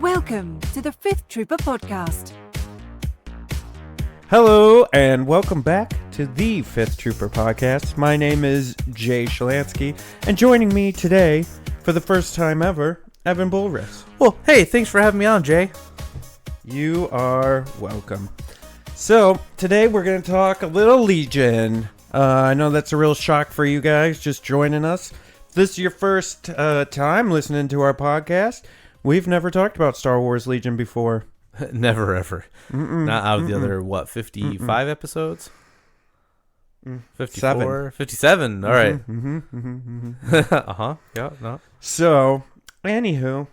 Welcome to the Fifth Trooper Podcast. Hello, and welcome back to the Fifth Trooper Podcast. My name is Jay Shalansky, and joining me today, for the first time ever, Evan Bullris. Well, hey, thanks for having me on, Jay. You are welcome. So, today we're going to talk a little Legion. I know that's a real shock for you guys just joining us. If this is your first time listening to our podcast, we've never talked about Star Wars Legion before. Never, ever. Not out of the other, 55 episodes? 54? 57, all right. Uh-huh, yeah, no. So, anywho.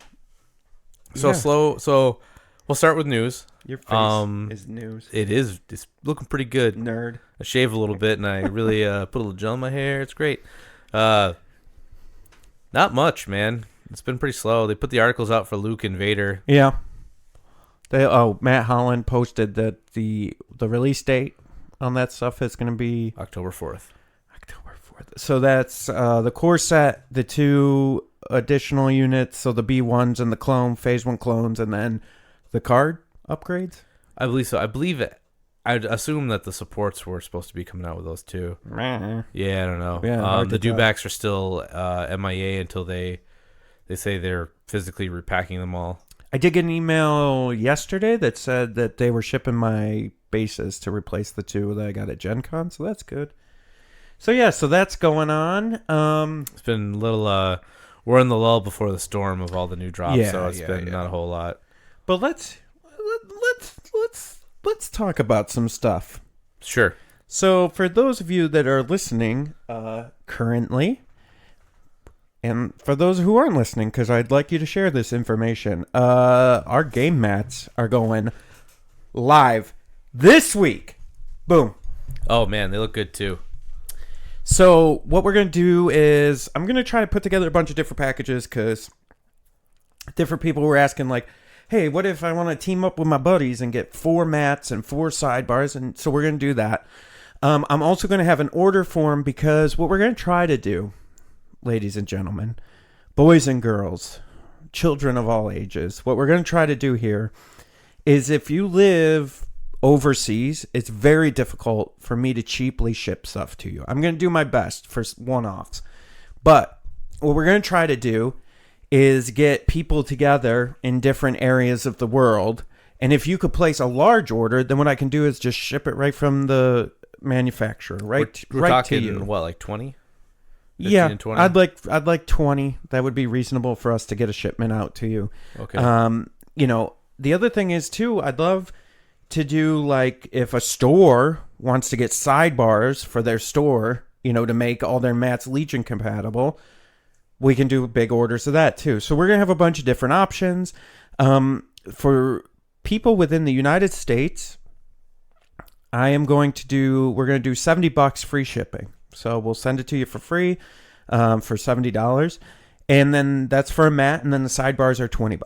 So we'll start with news. Your face is news. It's looking pretty good. Nerd. I shaved a little bit, and I really put a little gel in my hair. It's great. Not much, man. It's been pretty slow. They put the articles out for Luke and Vader. Yeah. Matt Holland posted that the release date on that stuff is going to be October 4th. October 4th. So that's the core set, the two additional units, so the B1s and the clone, Phase 1 clones, and then the card upgrades? I believe so. I'd assume that the supports were supposed to be coming out with those too. Yeah, I don't know. Yeah, the dewbacks are still MIA until they say they're physically repacking them all. I did get an email yesterday that said that they were shipping my bases to replace the two that I got at Gen Con, so that's good. So yeah, so that's going on. It's been a little we're in the lull before the storm of all the new drops, so it's been not a whole lot. But let's talk about some stuff. Sure. So for those of you that are listening currently, and for those who aren't listening, because I'd like you to share this information, our game mats are going live this week. Boom. Oh man, they look good too. So what we're going to do is I'm going to try to put together a bunch of different packages because different people were asking like, hey, what if I want to team up with my buddies and get 4 mats and 4 sidebars? And so we're going to do that. I'm also going to have an order form because what we're going to try to do, ladies and gentlemen, boys and girls, children of all ages, what we're going to try to do here is if you live overseas, it's very difficult for me to cheaply ship stuff to you. I'm going to do my best for one-offs. But what we're going to try to do is get people together in different areas of the world. And if you could place a large order, then what I can do is just ship it right from the manufacturer, We're right talking, to you. What, like 20? Yeah, 20? I'd like 20. That would be reasonable for us to get a shipment out to you. Okay. The other thing is too, I'd love to do like if a store wants to get sidebars for their store, to make all their mats Legion compatible, we can do big orders of that too. So we're going to have a bunch of different options. For people within the United States, we're going to do $70 free shipping. So we'll send it to you for free for $70. And then that's for a mat, and then the sidebars are $20.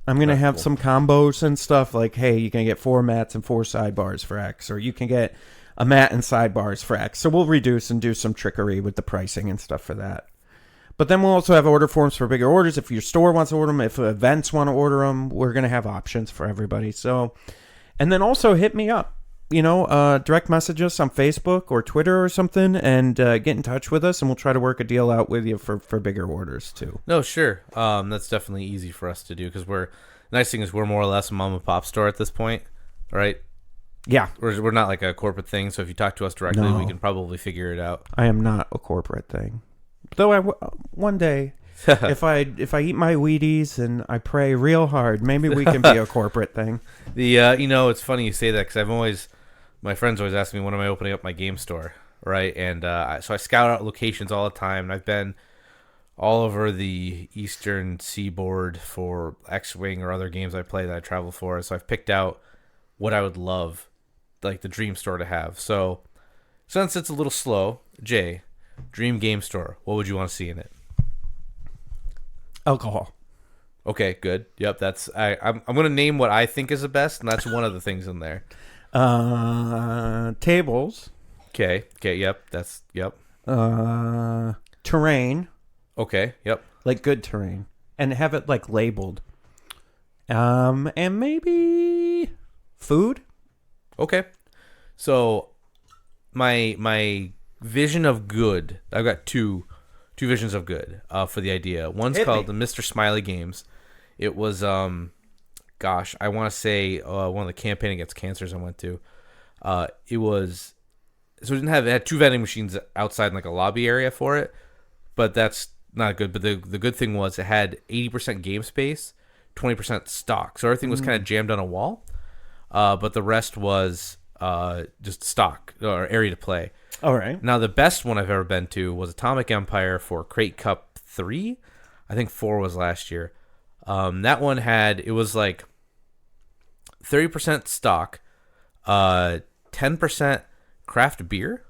I'm going to have some combos and stuff like, hey, you can get 4 mats and 4 sidebars for X, or you can get a mat and sidebars for X. So we'll reduce and do some trickery with the pricing and stuff for that. But then we'll also have order forms for bigger orders. If your store wants to order them, if events want to order them, we're going to have options for everybody. So, and then also hit me up, direct message us on Facebook or Twitter or something and get in touch with us, and we'll try to work a deal out with you for bigger orders too. No, sure. That's definitely easy for us to do because nice thing is we're more or less a mom and pop store at this point, right? Yeah. We're not like a corporate thing, so if you talk to us directly, we can probably figure it out. I am not a corporate thing. Though one day, if I eat my Wheaties and I pray real hard, maybe we can be a corporate thing. It's funny you say that because my friends always ask me when am I opening up my game store, right? And so I scout out locations all the time, and I've been all over the eastern seaboard for X-Wing or other games I play that I travel for. So I've picked out what I would love, like the dream store to have. So since it's a little slow, Jay, dream game store, what would you want to see in it? Alcohol. Okay, good. Yep, I'm going to name what I think is the best, and that's one of the things in there. Tables. Okay, yep, yep. Terrain. Okay, yep. Like good terrain. And have it like labeled. And maybe food. Okay. So my vision of good, I've got two visions of good for the idea. One's called the Mr. Smiley Games. It was gosh, I want to say one of the campaign against cancers I went to. It was so it had two vending machines outside in like a lobby area for it, but that's not good. But the good thing was it had 80% game space, 20% stock. So everything was kind of jammed on a wall, but the rest was just stock or area to play. All right. Now the best one I've ever been to was Atomic Empire for Crate Cup 3. I think 4 was last year. That one it was like 30% stock, 10% craft beer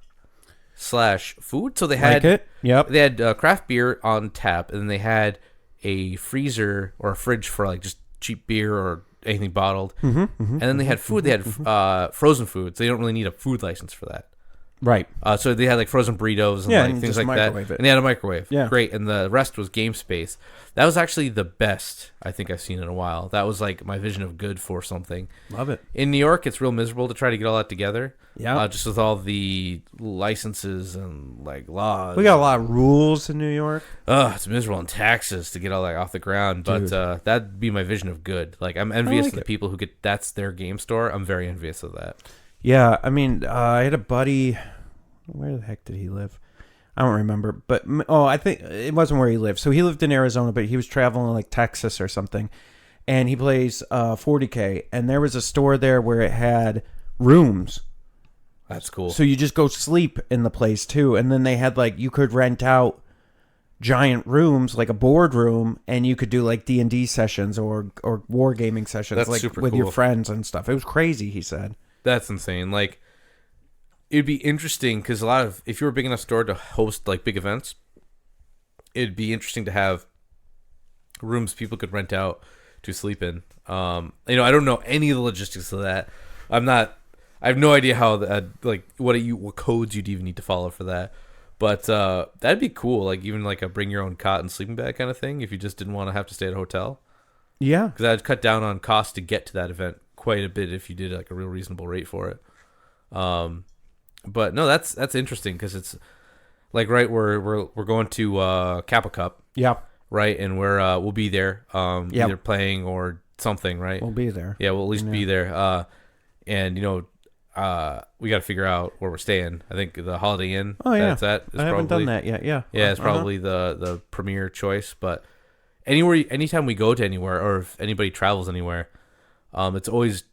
/ food. So they had Like it? Yep. they had craft beer on tap, and then they had a freezer or a fridge for like just cheap beer or anything bottled. And then they had food. They had frozen foods. They don't really need a food license for that. Right. So they had like frozen burritos and Yeah, like and things just like that. microwave it. And they had a microwave. Yeah. Great. And the rest was game space. That was actually the best I think I've seen in a while. That was like my vision of good for something. Love it. In New York, it's real miserable to try to get all that together. Yeah. Just with all the licenses and like laws. We got a lot of rules in New York. It's miserable, and taxes to get all that off the ground. But that'd be my vision of good. Like I'm envious of the people who get that's their game store. I'm very envious of that. Yeah. I mean, I had a buddy. Where the heck did he live? I don't remember. But, I think it wasn't where he lived. So he lived in Arizona, but he was traveling like Texas or something. And he plays 40K. And there was a store there where it had rooms. That's cool. So you just go sleep in the place too. And then they had like, you could rent out giant rooms, like a board room, and you could do like D&D sessions or wargaming sessions. That's like super with your cool. friends and stuff. It was crazy, he said. That's insane. Like, it'd be interesting because if you were a big enough store to host like big events, it'd be interesting to have rooms people could rent out to sleep in. I don't know any of the logistics of that. I have no idea how what codes you'd even need to follow for that. But that'd be cool. Like even like a bring your own cot and sleeping bag kind of thing. If you just didn't want to have to stay at a hotel. Yeah, because that'd cut down on cost to get to that event quite a bit if you did like a real reasonable rate for it. But no, that's interesting because it's like we're going to Kappa Cup, yeah, right, and we'll be there, either playing or something, right? we'll be there. Yeah, we'll at least be there, and we got to figure out where we're staying. I think the Holiday Inn. Oh yeah, that's at. I haven't done that yet. Yeah, yeah, it's probably the premier choice. But anytime we go to anywhere, or if anybody travels anywhere, it's always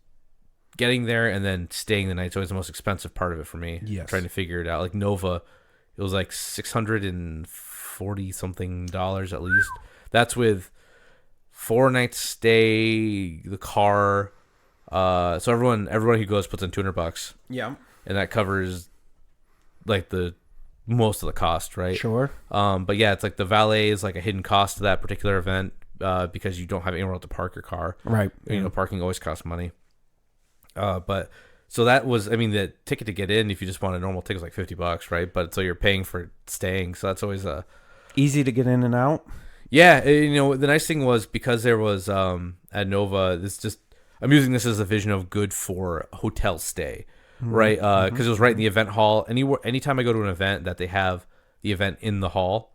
getting there and then staying the night is always the most expensive part of it for me. Yes. Trying to figure it out. Like Nova, it was like $640 something at least. That's with 4 nights stay, the car. So everyone who goes puts in $200. Yeah. And that covers like the most of the cost, right? Sure. But yeah, it's like the valet is like a hidden cost to that particular event because you don't have anywhere else to park your car. Right. Parking always costs money. But so that was, the ticket to get in, if you just want a normal ticket, is like $50, right? But so you're paying for staying. So that's always easy to get in and out. Yeah. The nice thing was because there was, at Nova, I'm using this as a vision of good for hotel stay, right? Cause it was right in the event hall. Anytime I go to an event that they have the event in the hall,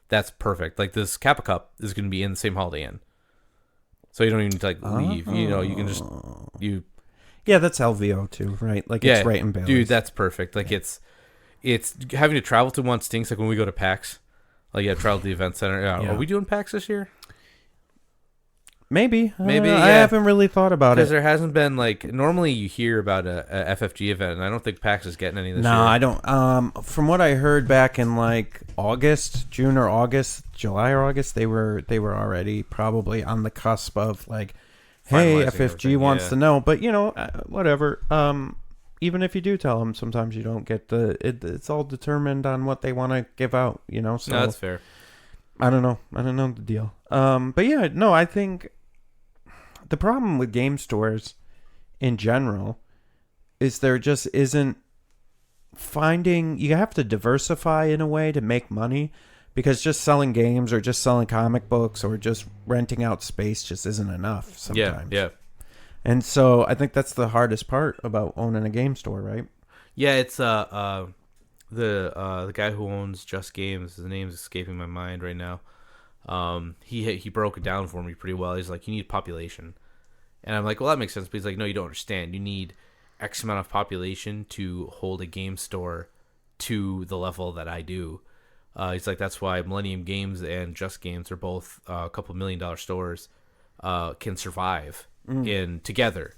that's perfect. Like this Kappa Cup is going to be in the same Holiday Inn. So you don't even need to like leave, you can just, Yeah, that's LVO too, right? Like it's right in Bailey's. Dude, that's perfect. Like it's having to travel to one stinks. Like when we go to PAX, like travel to the event center. Yeah. Are we doing PAX this year? Maybe. Yeah. I haven't really thought about it. Because there hasn't been like normally you hear about a FFG event, and I don't think PAX is getting any this year. No, I don't. From what I heard back in like June or August, July or August, they were already probably on the cusp of like, hey, finalizing FFG everything, wants to know, but whatever. Even if you do tell them, sometimes you don't get it's all determined on what they want to give out, So no, that's fair. I don't know the deal. But yeah, no, I think the problem with game stores in general is there just isn't finding. You have to diversify in a way to make money, because just selling games or just selling comic books or just renting out space just isn't enough sometimes. Yeah. And so I think that's the hardest part about owning a game store, right? Yeah, it's the guy who owns Just Games, his name's escaping my mind right now. He broke it down for me pretty well. He's like, you need population. And I'm like, well, that makes sense. But he's like, no, you don't understand. You need X amount of population to hold a game store to the level that I do. He's like, that's why Millennium Games and Just Games are both a couple $1 million stores can survive in together.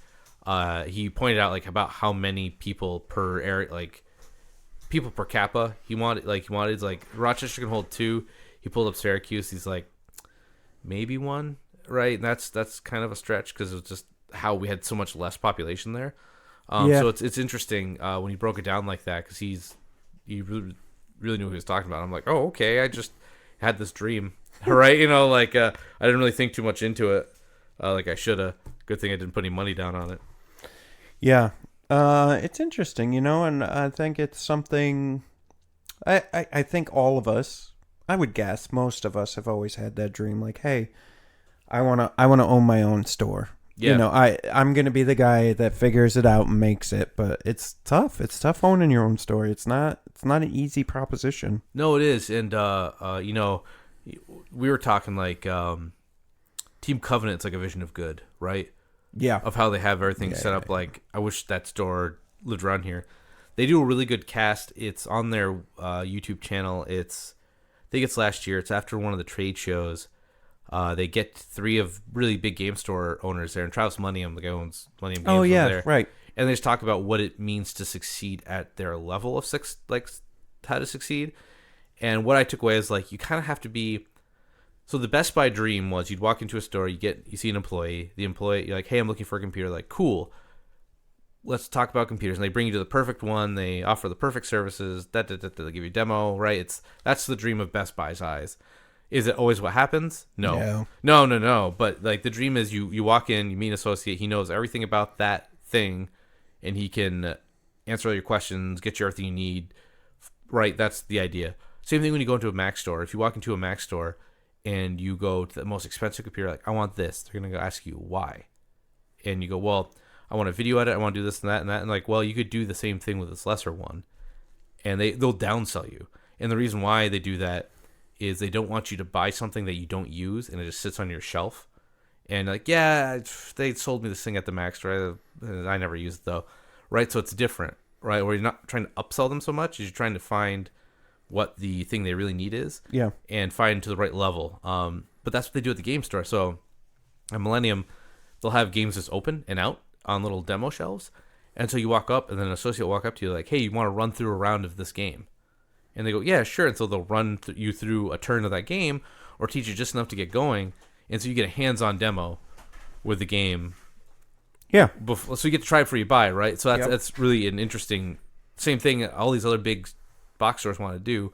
He pointed out like about how many people per area, like people per capita. He wanted like Rochester can hold 2. He pulled up Syracuse. He's like maybe 1, right? And that's kind of a stretch because it was just how we had so much less population there. So it's interesting when he broke it down like that because he really knew what he was talking about. I'm like, oh, okay. I just had this dream, right? I didn't really think too much into it, like I should have. Good thing I didn't put any money down on it. Yeah, it's interesting, and I think it's something. I think all of us, I would guess, most of us have always had that dream. Like, hey, I wanna own my own store. Yeah. I'm gonna be the guy that figures it out and makes it, but it's tough. It's tough owning your own store. It's not an easy proposition. No, it is, and we were talking like Team Covenant's like a vision of good, right? Yeah. Of how they have everything set up. Like, I wish that store lived around here. They do a really good cast. It's on their YouTube channel. I think it's last year. It's after one of the trade shows. They get 3 of really big game store owners there, and Travis Millennium, the guy who owns Millennium Games, was there. Right. And they just talk about what it means to succeed at their level of how to succeed. And what I took away is like you kind of have to be. So the Best Buy dream was you'd walk into a store, you see an employee, you're like, hey, I'm looking for a computer. Like, cool. Let's talk about computers. And they bring you to the perfect one. They offer the perfect services. They give you a demo, right? That's the dream of Best Buy's eyes. Is it always what happens? No. But like the dream is you walk in, you meet an associate, he knows everything about that thing, and he can answer all your questions, get you everything you need, right? That's the idea. Same thing when you go into a Mac store. If you walk into a Mac store and you go to the most expensive computer, like, I want this. They're going to go ask you why. And you go, well, I want a video edit. I want to do this and that and that. And like, well, you could do the same thing with this lesser one. And they'll downsell you. And the reason why they do that is they don't want you to buy something that you don't use and it just sits on your shelf. And like, yeah, they sold me this thing at the Mac store. I never used it though. Right? So it's different, right? Where you're not trying to upsell them so much as you're trying to find what the thing they really need is, and find to the right level. But that's what they do at the game store. So at Millennium, they'll have games just open and out on little demo shelves, and so you walk up, and then an associate will walk up to you like, "Hey, you want to run through a round of this game?" And they go, "Yeah, sure." And so they'll run you through a turn of that game, or teach you just enough to get going, and so you get a hands-on demo with the game. Yeah. So you get to try it before you buy, right? So that's really an interesting. Same thing all these other big box stores want to do.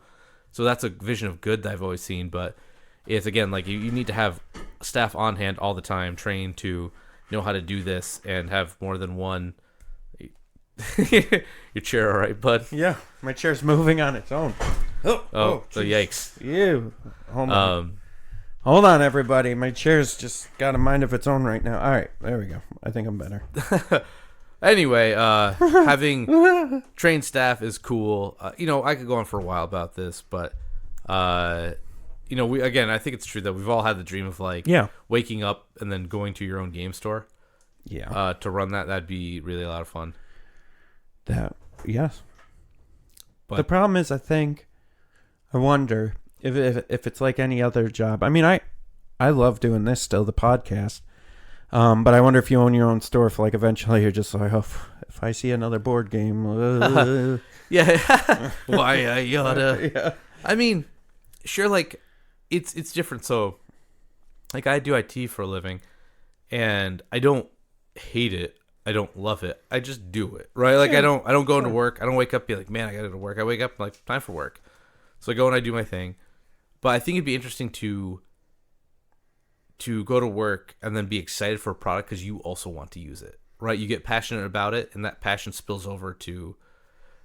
So that's a vision of good that I've always seen. But it's, again, like you need to have staff on hand all the time, trained to know how to do this and have more than one. Your chair, all right, bud? Yeah, my chair's moving on its own. So yikes. Ew. Hold on, everybody. My chair's just got a mind of its own right now. All right, there we go. I think I'm better. Anyway, having trained staff is cool. I could go on for a while about this, but I think it's true that we've all had the dream of waking up and then going to your own game store. Yeah. To run that, that'd be really a lot of fun. Yes. But the problem is, I wonder if it's like any other job. I mean, I love doing this still, the podcast. But I wonder if you own your own store, if like eventually you're just like, oh, if I see another board game, yeah, why I oughta. Yeah. I mean, sure, like it's different. So, like I do IT for a living, and I don't hate it. I don't love it. I just do it, right? Like I don't go into work. I don't wake up and be like, man, I gotta go to work. I wake up like time for work. So I go and I do my thing. But I think it'd be interesting to go to work and then be excited for a product because you also want to use it, right? You get passionate about it, and that passion spills over to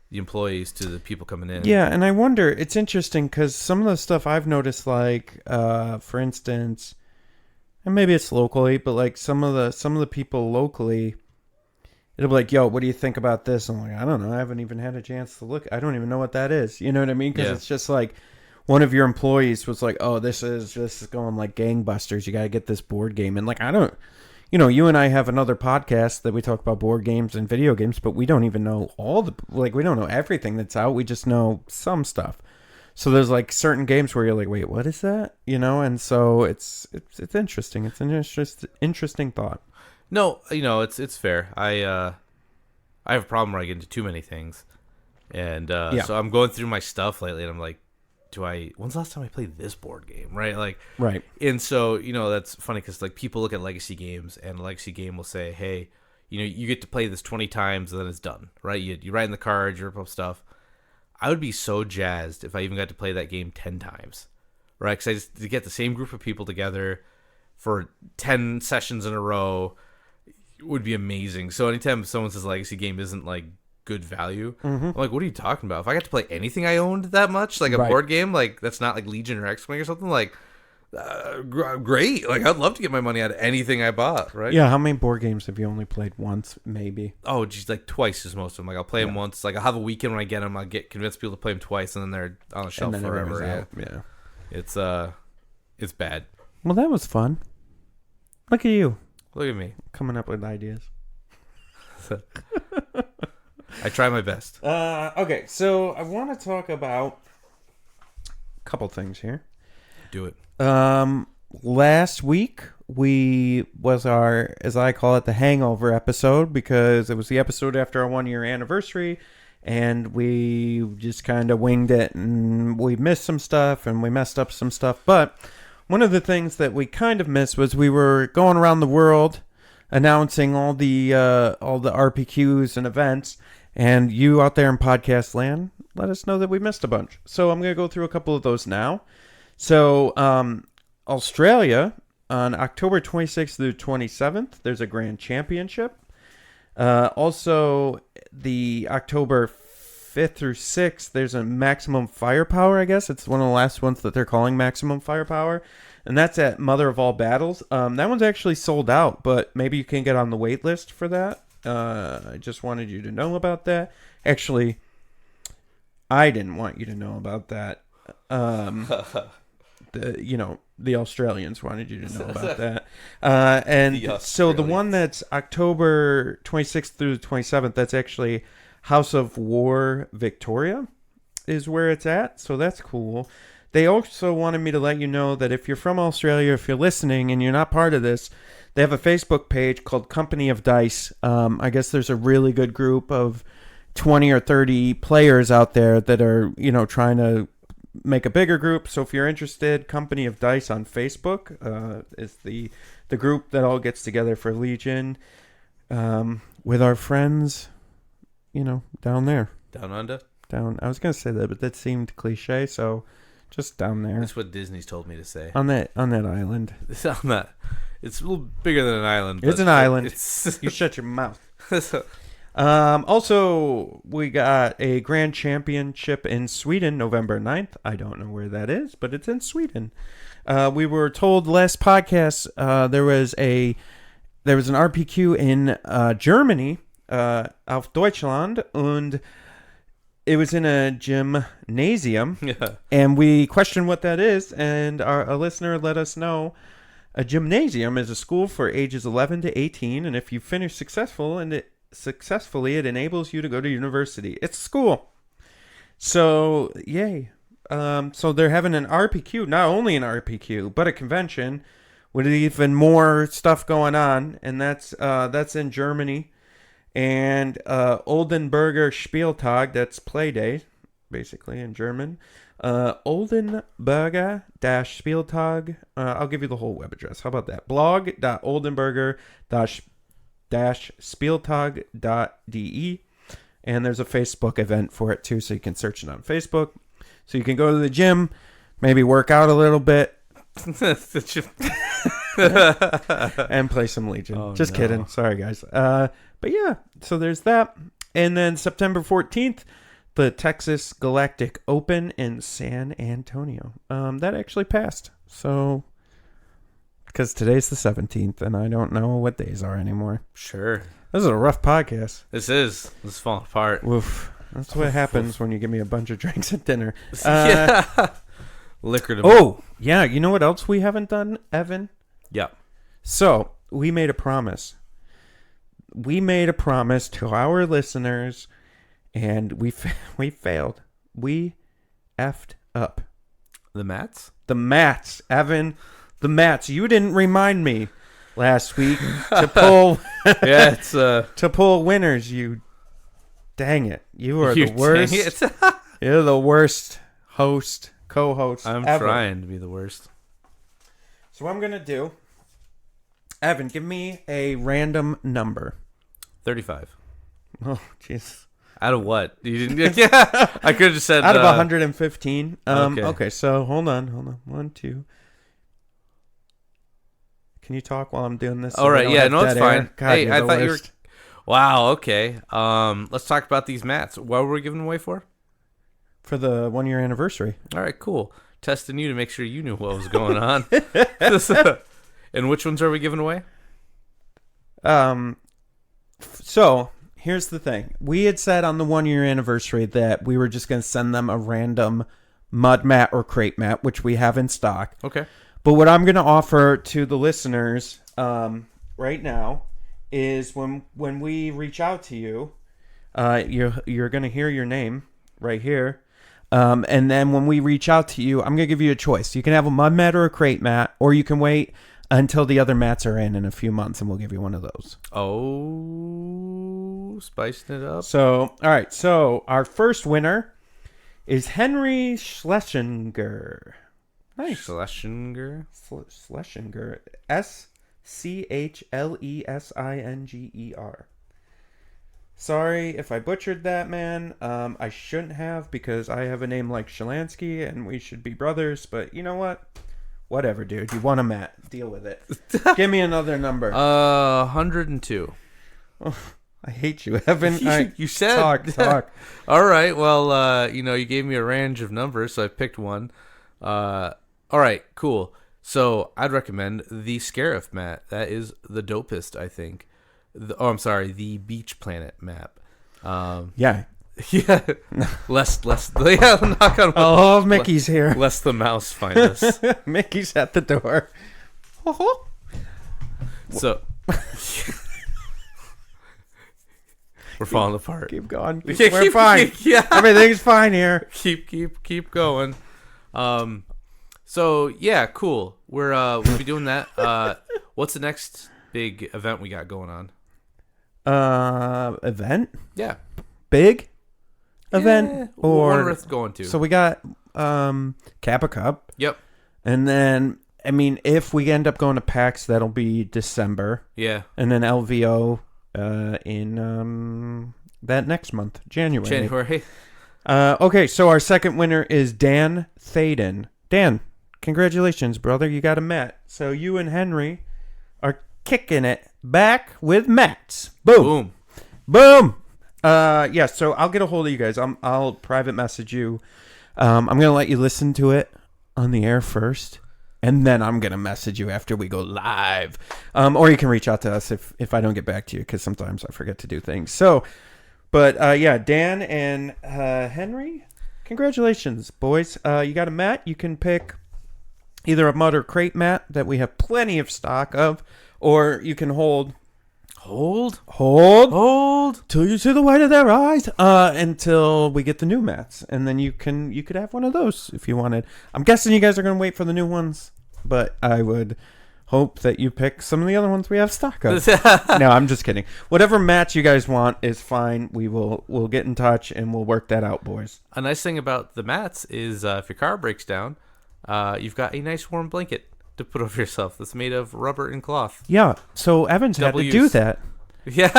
the employees to the people coming in. Yeah, and I wonder, it's interesting because some of the stuff I've noticed, like, for instance, and maybe it's locally, but like some of the people locally, it'll be like, yo, what do you think about this? I'm like, I don't know. I haven't even had a chance to look. I don't even know what that is. You know what I mean? Because it's just like one of your employees was like, oh, this is going like gangbusters. You got to get this board game. And like, I don't, you and I have another podcast that we talk about board games and video games, but we don't even know we don't know everything that's out. We just know some stuff. So there's like certain games where you're like, wait, what is that? And so it's interesting. It's an interesting thought. No, it's fair. I have a problem where I get into too many things, and so I'm going through my stuff lately, and I'm like, when's the last time I played this board game, right? Like, right. And so that's funny because like people look at legacy games, and a legacy game will say, hey, you get to play this 20 times, and then it's done, right? You write in the cards, you rip up stuff. I would be so jazzed if I even got to play that game 10 times, right? Because to get the same group of people together for 10 sessions in a row would be amazing. So anytime someone says legacy game isn't like good value, I'm like, what are you talking about? If I got to play anything I owned that much, like a board game, like that's not like Legion or X-Wing or something, like great. Like I'd love to get my money out of anything I bought, right? Yeah, how many board games have you only played once, maybe? Oh, geez, like twice as most of them. Like I'll play them once. Like I'll have a weekend when I get them. I'll get convinced people to play them twice, and then they're on the shelf forever. Yeah, it's bad. Well, that was fun. Look at you. Look at me coming up with ideas. I try my best. Okay, so I want to talk about a couple things here. Do it. Last week was our, as I call it, the Hangover episode, because it was the episode after our 1-year anniversary, and we just kind of winged it, and we missed some stuff, and we messed up some stuff. But one of the things that we kind of missed was we were going around the world announcing all the RPQs and events, and you out there in podcast land, let us know that we missed a bunch. So I'm going to go through a couple of those now. So Australia, on October 26th through 27th, there's a Grand Championship. Also, the October 5th through 6th, there's a Maximum Firepower, I guess. It's one of the last ones that they're calling Maximum Firepower. And that's at Mother of All Battles. That one's actually sold out, but maybe you can get on the wait list for that. I just wanted you to know about that. Actually, I didn't want you to know about that. The Australians wanted you to know about that. And so the one that's October 26th through the 27th, that's actually House of War Victoria is where it's at. So that's cool. They also wanted me to let you know that if you're from Australia, if you're listening and you're not part of this, they have a Facebook page called Company of Dice. I guess there's a really good group of 20 or 30 players out there that are, trying to make a bigger group. So if you're interested, Company of Dice on Facebook is the group that all gets together for Legion with our friends, down there. Down under? Down. I was going to say that, but that seemed cliche, so just down there. That's what Disney's told me to say. On that island. It's a little bigger than an island. It's an island. You shut your mouth. Also, we got a Grand Championship in Sweden, November 9th. I don't know where that is, but it's in Sweden. We were told last podcast there was an RPQ in Germany, auf Deutschland, and it was in a gymnasium. Yeah. And we questioned what that is, and a listener let us know. A gymnasium is a school for ages 11 to 18, and if you finish successfully, it enables you to go to university. It's a school. So, yay. So they're having an RPQ, not only an RPQ, but a convention with even more stuff going on, and that's in Germany. And Oldenburger Spieltag, that's play day, basically in German. Oldenburger-Spieltag. I'll give you the whole web address. How about that? blog.oldenburger-spieltag.de. And there's a Facebook event for it too, so you can search it on Facebook. So you can go to the gym, maybe work out a little bit, and play some Legion. Oh, Just kidding. Sorry, guys. But yeah, so there's that. And then September 14th, the Texas Galactic Open in San Antonio. That actually passed. So, because today's the 17th, and I don't know what days are anymore. Sure. This is a rough podcast. This is falling apart. Woof. That's what happens when you give me a bunch of drinks at dinner. Yeah. Liquor to Oh, yeah. You know what else we haven't done, Evan? Yeah. So, we made a promise. We made a promise to our listeners, and we failed. We effed up. The mats? The mats, Evan. The mats. You didn't remind me last week to pull. Yeah, it's to pull winners. You, dang it! You are the worst. You're the worst co-host. I'm ever. trying to be the worst. So what I'm gonna do, Evan, give me a random number. 35. Oh, jeez. Out of what? You didn't? Yeah, I could have just said out of 115. Okay. Okay. So hold on. 1, 2. Can you talk while I'm doing this? All right. Yeah. No, it's fine. God, Hey, you're I the thought worst. you were. Wow. Okay. Let's talk about these mats. What were we giving away for? For the 1-year anniversary. All right. Cool. Testing you to make sure you knew what was going on. And which ones are we giving away? So here's the thing. We had said on the 1-year anniversary that we were just going to send them a random mud mat or crate mat, which we have in stock. Okay. But what I'm going to offer to the listeners right now is when we reach out to you, you're going to hear your name right here. And then when we reach out to you, I'm going to give you a choice. You can have a mud mat or a crate mat, or you can wait until the other mats are in a few months, and we'll give you one of those. Oh, spicing it up. So, all right. So our first winner is Henry Schlesinger. Nice. Schlesinger. Schlesinger. Schlesinger. Sorry if I butchered that, man. I shouldn't have, because I have a name like Shalansky and we should be brothers. But you know what? Whatever, dude. You want a mat. Deal with it. Give me another number. 102. Oh, I hate you, Evan. You said. Talk. All right. Well, you gave me a range of numbers, so I picked one. All right. Cool. So I'd recommend the Scarif mat. That is the dopest, I think. The Beach Planet map. Yeah. Yeah. Less. Yeah. Knock on wood. Oh, Mickey's here. Lest the mouse find us. Mickey's at the door. So we're falling apart. Keep going. Yeah, We're fine. Yeah. Everything's fine here. Keep going. So yeah, cool. We'll be doing that. What's the next big event we got going on? Event? Yeah. Big event? Yeah, or one worth going to. So we got Kappa Cup. Yep. And then, I mean, if we end up going to PAX, that'll be December. Yeah. And then LVO in that next month, January. Okay, so our second winner is Dan Thaden. Dan, congratulations, brother. You got a mat. So you and Henry are kicking it back with mats. Boom. Yeah, so I'll get a hold of you guys. I'll private message you. I'm going to let you listen to it on the air first, and then I'm going to message you after we go live. Or you can reach out to us if I don't get back to you, because sometimes I forget to do things. So, but yeah, Dan and Henry, congratulations, boys. You got a mat. You can pick either a mud or crate mat that we have plenty of stock of, or you can hold till you see the white of their eyes until we get the new mats, and then you could have one of those if you wanted. I'm guessing you guys are going to wait for the new ones, but I would hope that you pick some of the other ones we have stock of. No, I'm just kidding. Whatever mats you guys want is fine. We'll get in touch and we'll work that out, boys. A nice thing about the mats is if your car breaks down, you've got a nice warm blanket to put over yourself that's made of rubber and cloth. Yeah, so Evans had to do that. Yeah.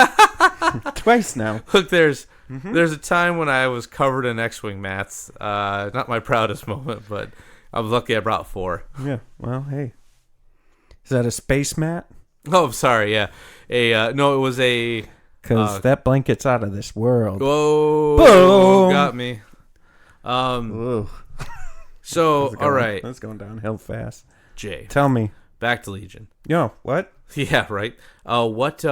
Twice now. Look, there's a time when I was covered in X-Wing mats. Not my proudest moment, but I was lucky I brought 4. Yeah, well, hey. Is that a space mat? Oh, I'm sorry, yeah. No, it was a because that blanket's out of this world. Whoa! Boom! Got me. Ooh. So all right, that's going downhill fast. Jay. Tell me. Back to Legion. Yo, what? Yeah, right. What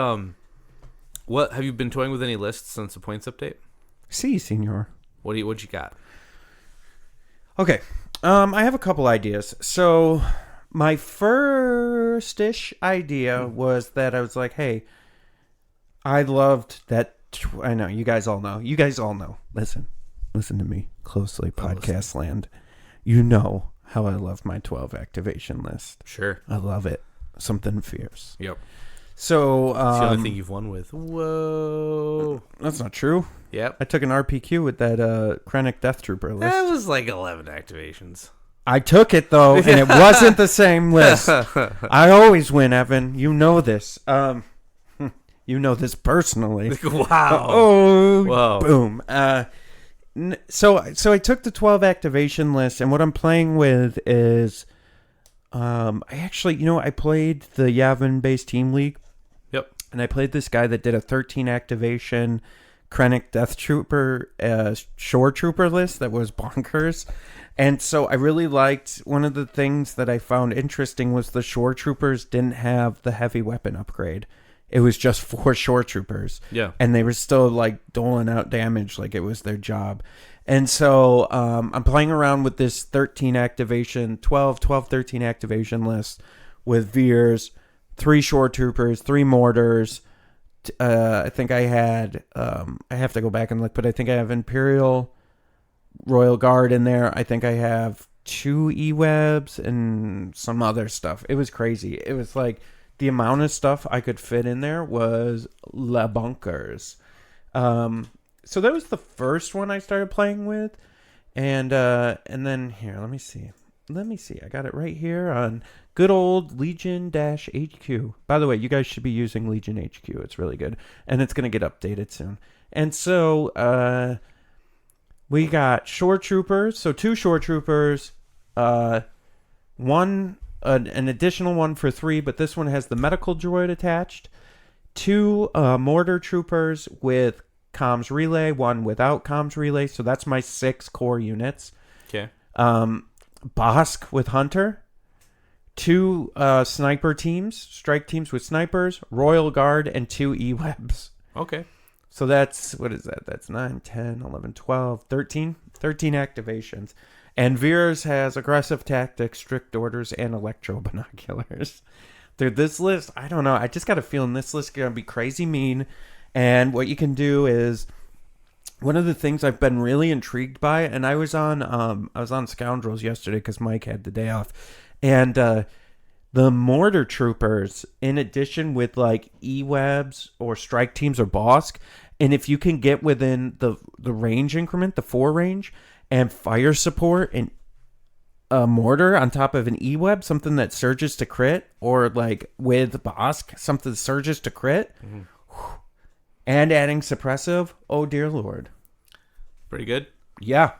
have you been toying with any lists since the points update? Si, senor. What you got? Okay. I have a couple ideas. So my first-ish idea was that I was like, hey, I loved that. I know, you guys all know. You guys all know. Listen to me closely, podcast land. You know how I love my 12 activation list. Sure. I love it. Something fierce. Yep. So, it's the other thing you've won with. Whoa. That's not true. Yep. I took an RPQ with that Krennic Death Trooper list. That was like 11 activations. I took it, though, and it wasn't the same list. I always win, Evan. You know this. You know this personally. Wow. Whoa. Boom. So I took the 12 activation list, and what I'm playing with is, I actually, I played the Yavin-based Team League. Yep. And I played this guy that did a 13 activation Krennic Death Trooper Shore Trooper list that was bonkers. And so I really liked, one of the things that I found interesting was the Shore Troopers didn't have the heavy weapon upgrade. It was just 4 Shore Troopers. Yeah. And they were still like doling out damage like it was their job. And so I'm playing around with this 13 activation, 13 activation list with Veers, 3 Shore Troopers, 3 Mortars. I think I had, I have to go back and look, but I think I have Imperial Royal Guard in there. I think I have 2 E-Webs and some other stuff. It was crazy. It was like the amount of stuff I could fit in there was la bonkers. So that was the first one I started playing with. And then here, let me see. I got it right here on good old Legion-HQ. By the way, you guys should be using Legion HQ. It's really good. And it's going to get updated soon. And so we got Shore Troopers. So 2 Shore Troopers. One, an additional one for 3, but this one has the medical droid attached. 2 Mortar Troopers with comms relay, 1 without comms relay. So that's my 6 core units. Okay. Bosk with Hunter, 2 sniper teams, strike teams with snipers, Royal Guard, and 2 E-Webs. Okay. So that's, what is that? That's 9, 10, 11, 12, 13 activations. And Veers has aggressive tactics, strict orders, and electro binoculars. Dude, this list, I don't know. I just got a feeling this list is going to be crazy mean. And what you can do is, one of the things I've been really intrigued by, and I was on Scoundrels yesterday because Mike had the day off, and the Mortar Troopers, in addition with like E-Webs or strike teams or Bosk, and if you can get within the range increment, the 4 range, and fire support and a mortar on top of an E-Web, something that surges to crit, or like with Bosk, something that surges to crit. Mm-hmm. And adding suppressive, oh dear lord. Pretty good. Yeah.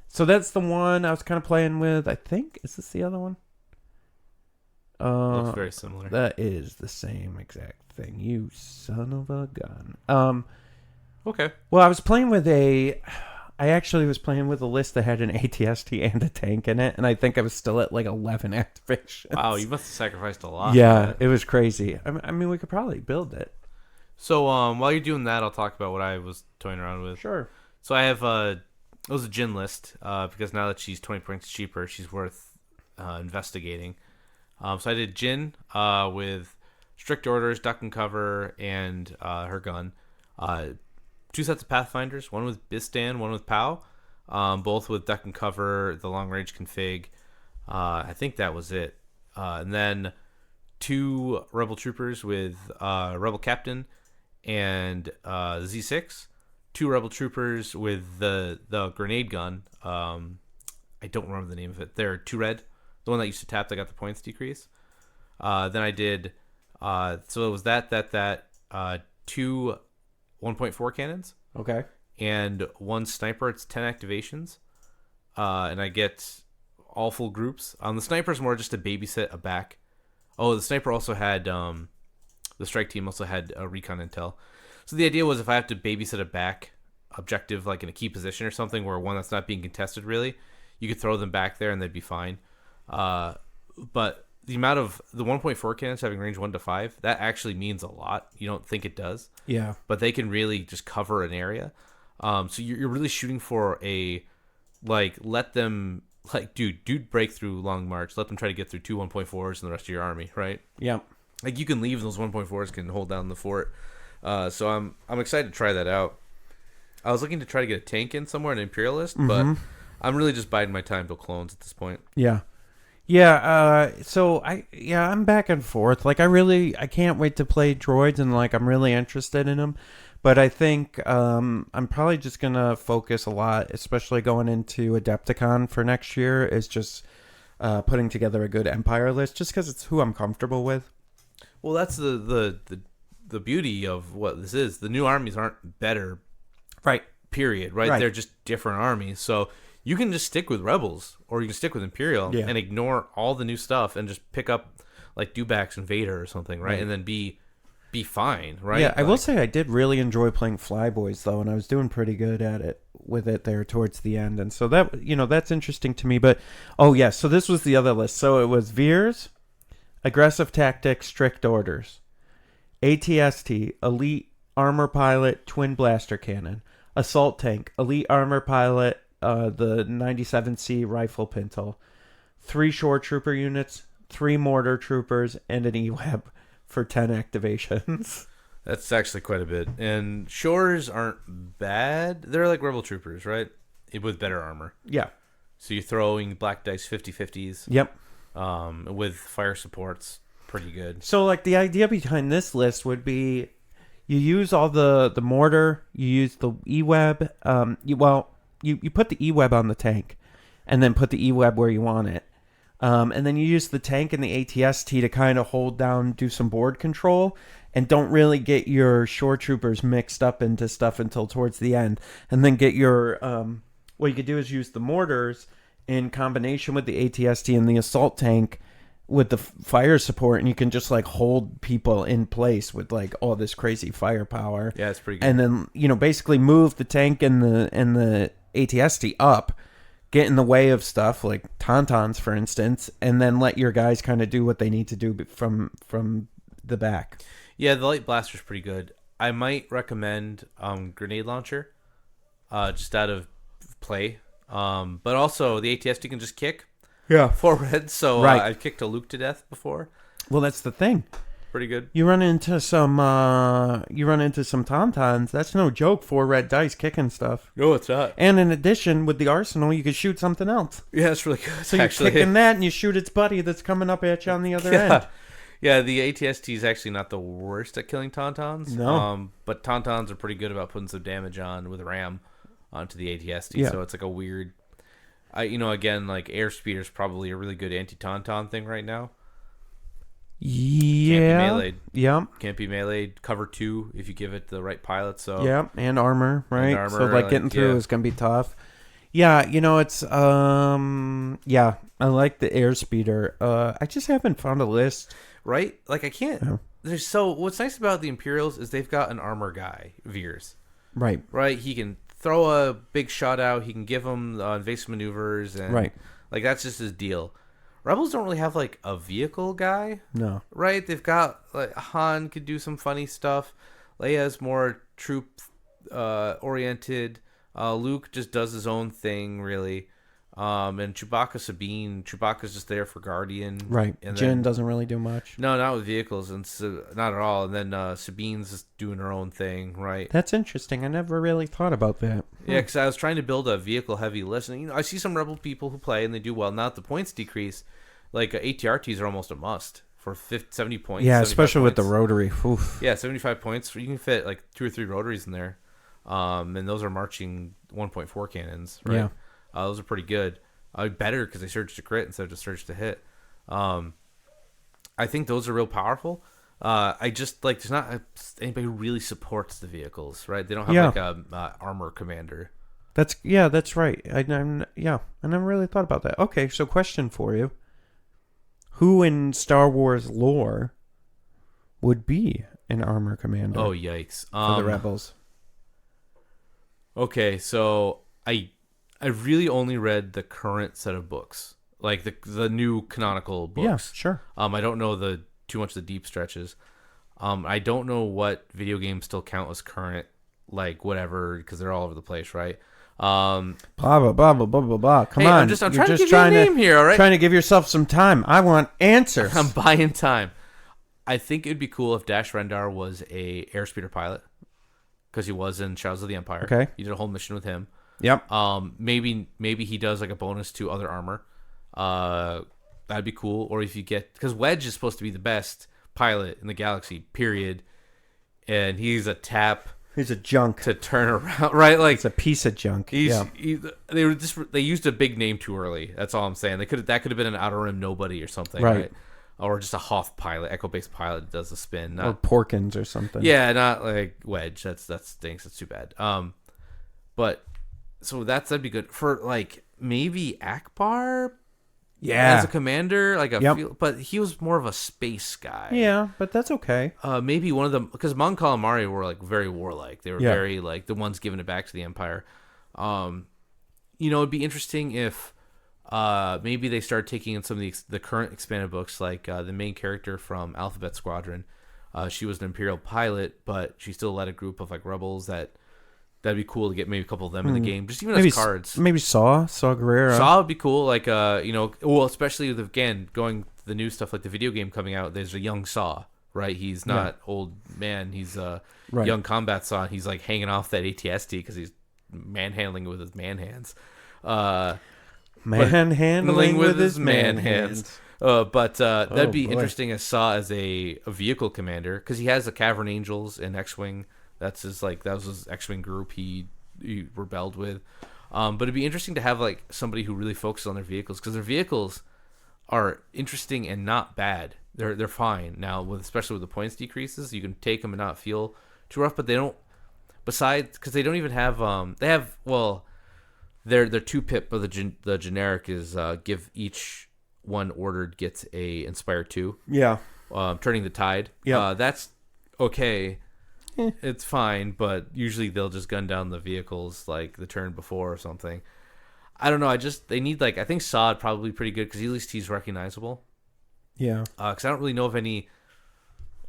So that's the one I was kind of playing with. I think, is this the other one? Looks very similar. That is the same exact thing. You son of a gun. Okay. Well, I actually was playing with a list that had an ATST and a tank in it, and I think I was still at like 11 activations. Wow, you must have sacrificed a lot. Yeah, it was crazy. I mean, we could probably build it. So while you're doing that, I'll talk about what I was toying around with. Sure. So I have it was a Jin list because now that she's 20 points cheaper, she's worth investigating. So I did Jin with strict orders, duck and cover, and her gun. 2 sets of Pathfinders, one with Bistan, one with POW, both with duck and cover, the long range config. I think that was it. And then 2 Rebel Troopers with Rebel Captain and Z6, 2 Rebel Troopers with the grenade gun. I don't remember the name of it. They're 2 red, the one that used to tap that got the points decrease. Then I did so it was that 2 1.4 cannons. Okay. And 1 sniper. It's 10 activations. And I get all full groups. The sniper's more just to babysit a back. Oh, the sniper also had The strike team also had recon intel. So the idea was if I have to babysit a back objective, like in a key position or something, where one that's not being contested really, you could throw them back there and they'd be fine. But the amount of the 1.4 cannons having range 1 to 5, that actually means a lot. You don't think it does. Yeah. But they can really just cover an area. So you're really shooting for a, like, let them, like, dude break through Long March. Let them try to get through 2 1.4s and the rest of your army, right? Yeah. Like, you can leave and those 1.4s can hold down the fort. So I'm excited to try that out. I was looking to try to get a tank in somewhere, an Imperialist, but I'm really just biding my time till clones at this point. Yeah. Yeah, so I'm back and forth. Like, I can't wait to play droids, and, like, I'm really interested in them. But I think I'm probably just going to focus a lot, especially going into Adepticon for next year, is just putting together a good Empire list, just because it's who I'm comfortable with. Well, that's the beauty of what this is. The new armies aren't better, right? Period, right? They're just different armies. So you can just stick with Rebels, or you can stick with Imperial and ignore all the new stuff and just pick up, like, Dewbacks and Vader or something, right? And then be fine, right? Yeah, I will say I did really enjoy playing Flyboys, though, and I was doing pretty good at it with it there towards the end. And so that, that's interesting to me. But, so this was the other list. So it was Veers, Aggressive Tactics, Strict Orders, ATST, Elite Armor Pilot, Twin Blaster Cannon, Assault Tank, Elite Armor Pilot, the 97C Rifle Pintle, 3 Shore Trooper units, 3 Mortar Troopers, and an E-Web for 10 activations. That's actually quite a bit. And Shores aren't bad. They're like Rebel Troopers, right? With better armor. Yeah. So you're throwing Black Dice 50/50s. Yep. With fire supports. Pretty good. So, like, the idea behind this list would be you use all the mortar, you use the E-Web. You put the E-Web on the tank and then put the E-Web where you want it. And then you use the tank and the ATST to kind of hold down, do some board control, and don't really get your shore troopers mixed up into stuff until towards the end. And then get your, what you could do is use the mortars in combination with the ATST and the assault tank with the fire support, and you can just, like, hold people in place with, like, all this crazy firepower. Yeah, it's pretty good. And then, basically move the tank and the ATST up, get in the way of stuff like Tauntauns, for instance, and then let your guys kind of do what they need to do from the back. Yeah, the light blaster's pretty good. I might recommend grenade launcher, just out of play. But also the ATST can just kick. Yeah. 4 reds, so I've kicked a Luke to death before. Well, that's the thing. Pretty good. You run into some Tauntauns. That's no joke. 4 red dice kicking stuff. No, it's not. And in addition, with the arsenal, you could shoot something else. Yeah, it's really good. So you're kicking that, and you shoot its buddy that's coming up at you on the other end. Yeah, the ATST is actually not the worst at killing Tauntauns. No. But Tauntauns are pretty good about putting some damage on with RAM onto the ATST. Yeah. So it's like a weird. Again, like airspeeder is probably a really good anti-Tauntaun thing right now. Yeah. Can't be meleeed. Yeah. Can't be meleeed. Cover 2 if you give it the right pilot. So yeah, and armor, right? And armor, so like getting through is gonna be tough. Yeah, it's yeah, I like the airspeeder. I just haven't found a list. Right? Like I can't. Yeah. What's nice about the Imperials is they've got an armor guy, Veers. Right. Right. He can throw a big shot out. He can give them invasive maneuvers, and like that's just his deal. Rebels don't really have like a vehicle guy. No. Right? They've got like Han could do some funny stuff. Leia's more troop oriented. Luke just does his own thing, really. And Chewbacca's just there for Guardian. Right. And Jin doesn't really do much. No, not with vehicles, and not at all. And then Sabine's just doing her own thing, right? That's interesting. I never really thought about that. Yeah, because I was trying to build a vehicle-heavy list, and I see some Rebel people who play and they do well. Now that the points decrease, like ATRTs are almost a must for 70 points. Yeah, especially points. With the rotary. Oof. Yeah, 75 points. You can fit like 2 or 3 rotaries in there, and those are marching 1.4 cannons. Right? Yeah. Those are pretty good. Better because they surge to crit instead of just surge to hit. I think those are real powerful. I just like there's not anybody who really supports the vehicles, right? They don't have like a armor commander. That's right. I never really thought about that. Okay, so question for you: who in Star Wars lore would be an armor commander. Oh, yikes. For the Rebels. Okay, so I really only read the current set of books, like the new canonical books. Yeah, sure. I don't know too much of the deep stretches. I don't know what video games still count as current, like whatever, because they're all over the place, right? Blah blah blah blah blah blah blah. Come on, I'm trying to give you a name here, all right? Trying to give yourself some time. I want answers. I'm buying time. I think it'd be cool if Dash Rendar was a airspeeder pilot, because he was in Shadows of the Empire. Okay, you did a whole mission with him. Yep. Maybe he does like a bonus to other armor. That'd be cool. Or if you get, because Wedge is supposed to be the best pilot in the galaxy, period, and he's a tap. He's a junk to turn around, right? Like it's a piece of junk. They used a big name too early. That's all I'm saying. That could have been an Outer Rim nobody or something, right? Or just a Hoth pilot, Echo based pilot that does the spin, or Porkins or something. Yeah, not like Wedge. That stinks. That's too bad. But so that'd be good for like maybe Akbar. Yeah, as a commander, like but he was more of a space guy. Yeah, but that's okay. Maybe one of them, because Mon Calamari were like very warlike. They were very like the ones giving it back to the Empire. It'd be interesting if maybe they started taking in some of the current expanded books, like the main character from Alphabet Squadron. She was an Imperial pilot, but she still led a group of like rebels That'd be cool to get maybe a couple of them in the game, just even as cards. Maybe Saw Gerrera. Saw would be cool, like especially with going the new stuff like the video game coming out. There's a young Saw, right? He's not old man. He's young combat Saw. He's like hanging off that ATST because he's manhandling with his man hands. Manhandling with his man hands. That'd be interesting as Saw as a vehicle commander, because he has the Cavern Angels and X-Wing. That was his X-Wing group he rebelled with. But it'd be interesting to have like somebody who really focuses on their vehicles, because their vehicles are interesting and not bad. They're fine now, especially with the points decreases. You can take them and not feel too rough, but they don't. Besides, because they don't even have their 2-pip, but the generic is give each one ordered gets a Inspire 2. Yeah. Turning the tide. Yeah. That's okay. It's fine, but usually they'll just gun down the vehicles like the turn before or something. I don't know. They need I think Saad probably pretty good, because at least he's recognizable. Yeah. Because I don't really know of any.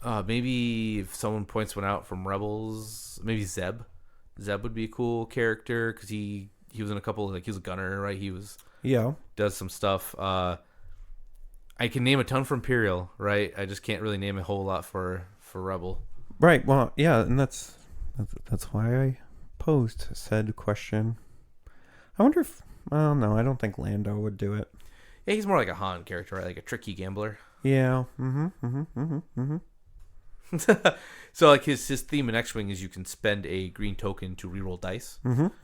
Maybe if someone points one out from Rebels, maybe Zeb. Zeb would be a cool character, because he was in a couple, like he was a gunner, right? Does some stuff. I can name a ton for Imperial, right? I just can't really name a whole lot for Rebel. Right. Well, yeah, and that's why I posed said question. I wonder if no, I don't think Lando would do it. Yeah, he's more like a Han character, right? Like a tricky gambler. Yeah. So like his theme in X-Wing is you can spend a green token to reroll dice,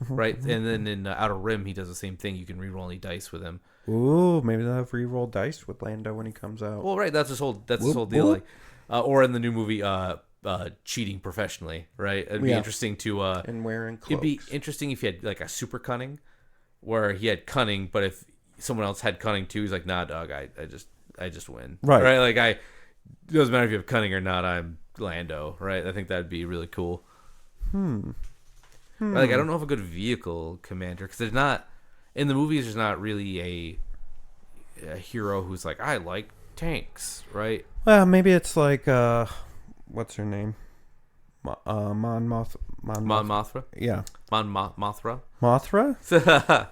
right? And then in Outer Rim he does the same thing. You can reroll any dice with him. Ooh, maybe they'll have reroll dice with Lando when he comes out. Well, right, that's his whole deal. Like, or in the new movie, cheating professionally, right? It'd be interesting to and wearing cloaks. It'd be interesting if he had like a super cunning, where he had cunning, but if someone else had cunning too, he's like, nah, dog, I just win, right? Like it doesn't matter if you have cunning or not, I'm Lando, right? I think that'd be really cool. Right, like I don't know if a good vehicle commander, because there's not in the movies. There's not really a hero who's like, I like tanks, right? Well, maybe it's like what's her name? Mon Mothra. Yeah. Mothra. Mothra.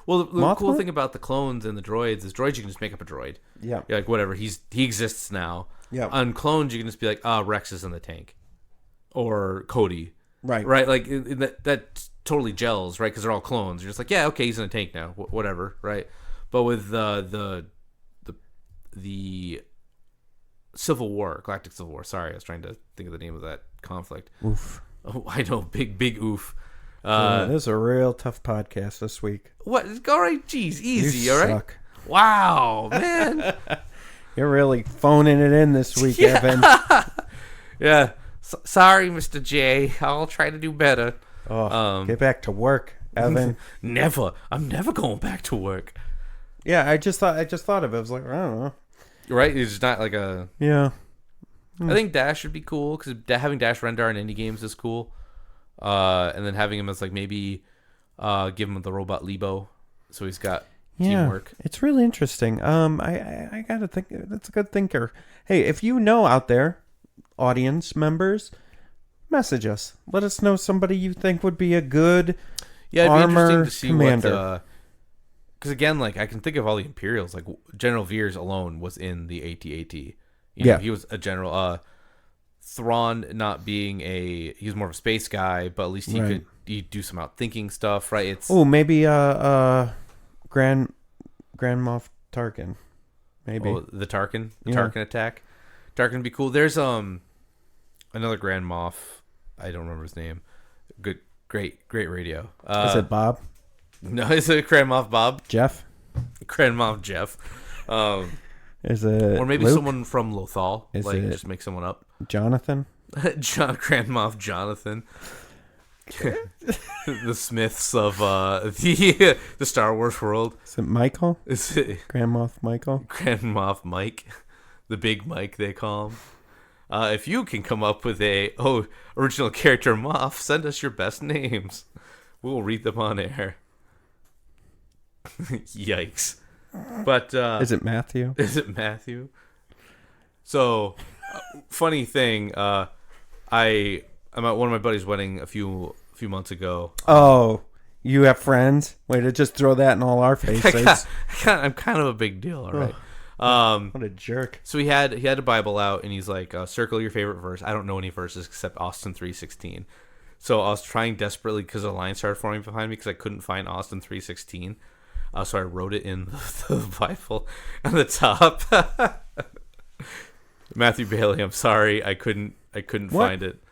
Well, the cool thing about the clones and the droids is droids you can just make up a droid. Yeah. You're like, whatever, he exists now. Yeah. On clones you can just be like, Rex is in the tank, or Cody. Right. Right. Like that totally gels, right? Because they're all clones. You're just like, yeah, okay, he's in a tank now. Whatever, right? But with the Civil War, Galactic Civil War. Sorry, I was trying to think of the name of that conflict. Oof. Oh, I know, big oof. This is a real tough podcast this week. What? All right, geez, easy. You all right. suck. Wow, man. You're really phoning it in this week, Evan. Yeah. Sorry, Mr. J. I'll try to do better. Oh, get back to work, Evan. Never. I'm never going back to work. Yeah, I just thought of it. I was like, I don't know. Right? It's not like a... Yeah. I think Dash would be cool because having Dash Rendar in indie games is cool. And then having him as like maybe give him the robot Lebo, so he's got teamwork. It's really interesting. I gotta think. That's a good thinker. Hey, if you know out there, audience members, message us. Let us know somebody you think would be a good it'd be armor interesting to see commander. Because again, like I can think of all the Imperials. Like General Veers alone was in the AT-AT. He was a general. Thrawn not being he's more of a space guy, but at least he'd do some outthinking stuff, right? It's maybe Grand Moff Tarkin, maybe the Tarkin, Tarkin attack. Tarkin would be cool. There's another Grand Moff. I don't remember his name. Great radio. Is it Bob? No, is it Grand Moff Bob? Jeff? Grand Moff Jeff. Is it or maybe Luke? someone from Lothal? Is like it just make someone up. Jonathan? Grand Moff Jonathan. The Smiths of the Star Wars world. Is it Michael? Is it Grand Moff Michael? Grand Moff Mike, the Big Mike they call him. If you can come up with original character Moff, send us your best names. We'll read them on air. Yikes! But is it Matthew? Is it Matthew? So, funny thing. I'm at one of my buddy's wedding a few months ago. Oh, you have friends? Way to just throw that in all our faces. I'm kind of a big deal, all right. What a jerk. So he had a Bible out, and he's like, circle your favorite verse. I don't know any verses except Austin 3:16. So I was trying desperately because a line started forming behind me because I couldn't find Austin 3:16. So I wrote it in the Bible on the top. Matthew Bailey, I'm sorry, I couldn't find it.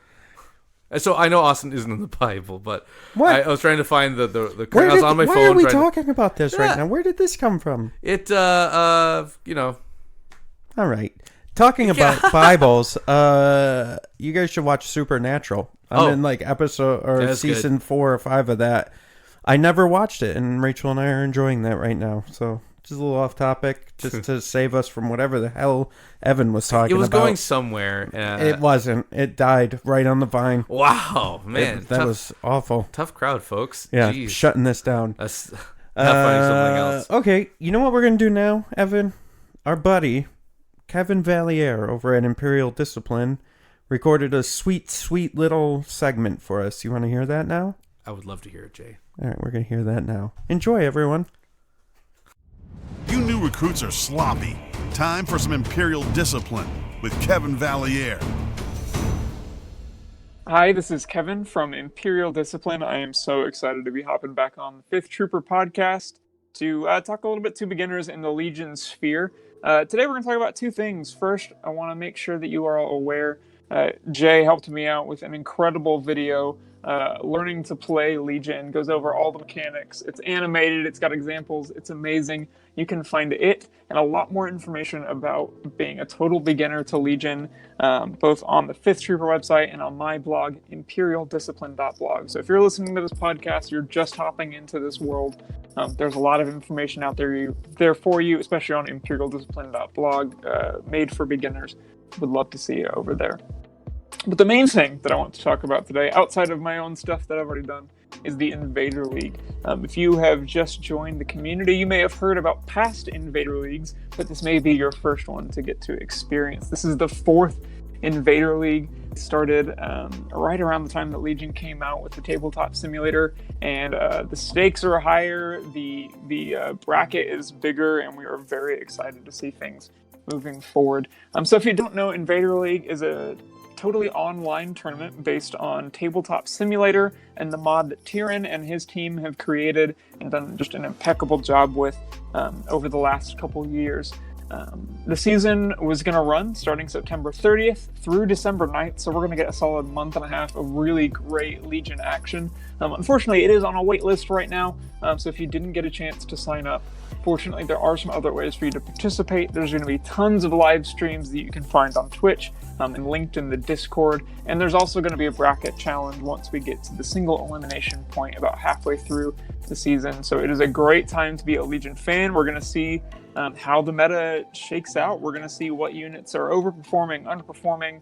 So I know Austin isn't in the Bible, but I was trying to find the I was on my phone. Why are we talking about this right now? Where did this come from? It All right. Talking about Bibles, you guys should watch Supernatural. I'm in like episode or season 4 or 5 of that. I never watched it, and Rachel and I are enjoying that right now. So just a little off topic, just to save us from whatever the hell Evan was talking about. It was going somewhere. It wasn't. It died right on the vine. Wow, man. That was awful. Tough crowd, folks. Yeah, Jeez. shutting this down. That's not finding something else. Okay, you know what we're going to do now, Evan? Our buddy, Kevin Valier over at Imperial Discipline, recorded a sweet, sweet little segment for us. You want to hear that now? I would love to hear it, Jay. All right, we're going to hear that now. Enjoy, everyone. You new recruits are sloppy. Time for some Imperial Discipline with Kevin Valier. Hi, this is Kevin from Imperial Discipline. I am so excited to be hopping back on the 5th Trooper podcast to talk a little bit to beginners in the Legion sphere. Today we're going to talk about two things. First, I want to make sure that you are all aware Jay helped me out with an incredible video learning to play Legion. Goes over all the mechanics. It's animated, it's got examples, it's amazing. You can find it and a lot more information about being a total beginner to Legion, both on the 5th Trooper website and on my blog, imperialdiscipline.blog. So if you're listening to this podcast, you're just hopping into this world, there's a lot of information out there for you, especially on imperialdiscipline.blog, made for beginners. Would love to see you over there. But the main thing that I want to talk about today, outside of my own stuff that I've already done, is the Invader League. If you have just joined the community, you may have heard about past Invader Leagues, but this may be your first one to get to experience. This is the 4th Invader League. It started right around the time that Legion came out with the tabletop simulator, and the stakes are higher, the bracket is bigger, and we are very excited to see things moving forward. So if you don't know, Invader League is a totally online tournament based on Tabletop Simulator and the mod that Tyrion and his team have created and done just an impeccable job with over the last couple years. The season was going to run starting September 30th through December 9th, so we're going to get a solid month and a half of really great Legion action. Unfortunately, it is on a wait list right now, so if you didn't get a chance to sign up, fortunately, there are some other ways for you to participate. There's going to be tons of live streams that you can find on Twitch and linked in the Discord. And there's also going to be a bracket challenge once we get to the single elimination point about halfway through the season. So it is a great time to be a Legion fan. We're going to see how the meta shakes out. We're going to see what units are overperforming, underperforming.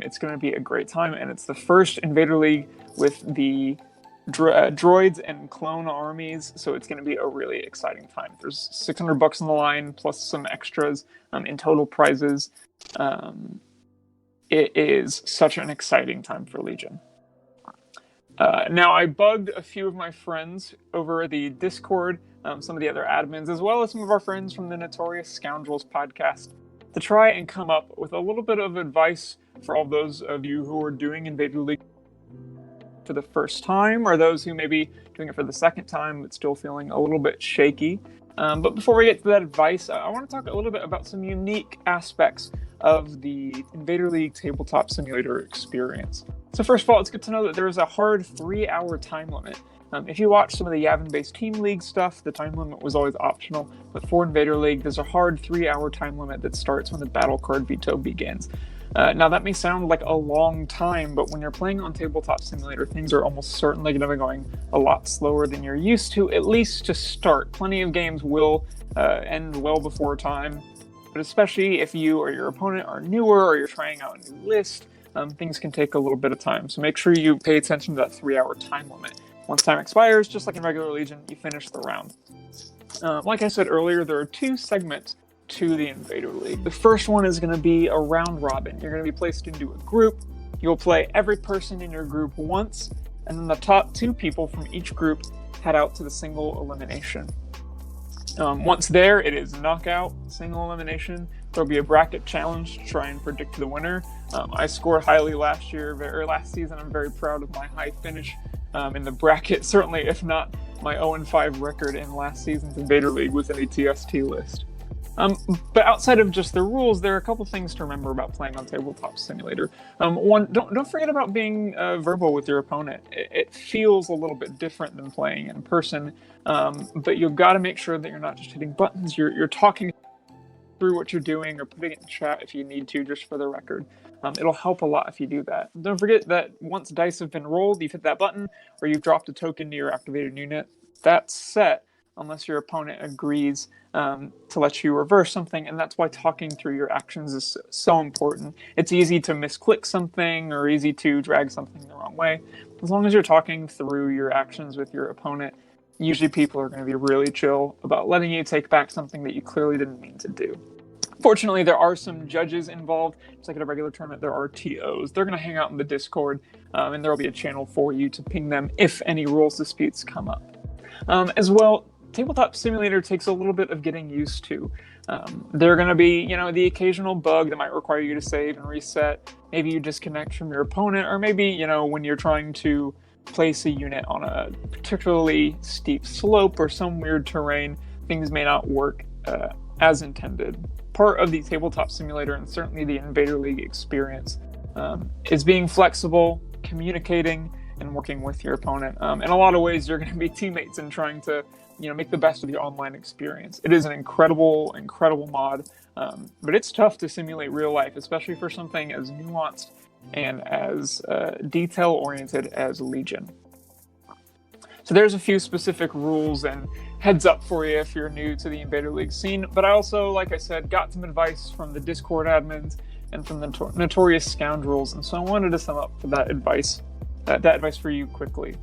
It's going to be a great time, and it's the first Invader League with the droids and clone armies, so it's going to be a really exciting time. There's $600 on the line, plus some extras in total prizes. It is such an exciting time for Legion. Now, I bugged a few of my friends over the Discord, some of the other admins, as well as some of our friends from the Notorious Scoundrels podcast, to try and come up with a little bit of advice for all those of you who are doing Invader League for the first time, or those who may be doing it for the second time but still feeling a little bit shaky. But before we get to that advice, I want to talk a little bit about some unique aspects of the Invader League tabletop simulator experience. So first of all, it's good to know that there is a hard 3-hour time limit. If you watch some of the Yavin-based Team League stuff, the time limit was always optional, but for Invader League, there's a hard 3-hour time limit that starts when the battle card veto begins. Now, that may sound like a long time, but when you're playing on Tabletop Simulator, things are almost certainly going to be going a lot slower than you're used to, at least to start. Plenty of games will end well before time, but especially if you or your opponent are newer or you're trying out a new list, things can take a little bit of time. So make sure you pay attention to that 3-hour time limit. Once time expires, just like in regular Legion, you finish the round. Like I said earlier, there are 2 segments to the Invader League. The first one is going to be a round robin. You're going to be placed into a group. You'll play every person in your group once, and then the top 2 people from each group head out to the single elimination. Once there, it is knockout, single elimination. There'll be a bracket challenge to try and predict the winner. I scored highly last season. I'm very proud of my high finish in the bracket, certainly if not my 0-5 record in last season's Invader League within a TST list. But outside of just the rules, there are a couple things to remember about playing on Tabletop Simulator. One, don't forget about being verbal with your opponent. It feels a little bit different than playing in person, but you've got to make sure that you're not just hitting buttons. You're talking through what you're doing or putting it in chat if you need to, just for the record. It'll help a lot if you do that. Don't forget that once dice have been rolled, you've hit that button, or you've dropped a token to your activated unit. That's set unless your opponent agrees to let you reverse something, and that's why talking through your actions is so important. It's easy to misclick something or easy to drag something the wrong way. As long as you're talking through your actions with your opponent, usually people are going to be really chill about letting you take back something that you clearly didn't mean to do. Fortunately, there are some judges involved. Just like at a regular tournament, there are TOs. They're going to hang out in the Discord, and there will be a channel for you to ping them if any rules disputes come up. As well, Tabletop Simulator takes a little bit of getting used to. There are going to be, the occasional bug that might require you to save and reset. Maybe you disconnect from your opponent, or maybe, when you're trying to place a unit on a particularly steep slope or some weird terrain, things may not work as intended. Part of the Tabletop Simulator, and certainly the Invader League experience, is being flexible, communicating, and working with your opponent. In a lot of ways, you're going to be teammates and trying to make the best of your online experience. It is an incredible mod, but it's tough to simulate real life, especially for something as nuanced and as detail-oriented as Legion. So there's a few specific rules and heads up for you if you're new to the Invader League scene, but I also, like I said, got some advice from the Discord admins and from the Notorious Scoundrels, and so I wanted to sum up for that advice for you quickly.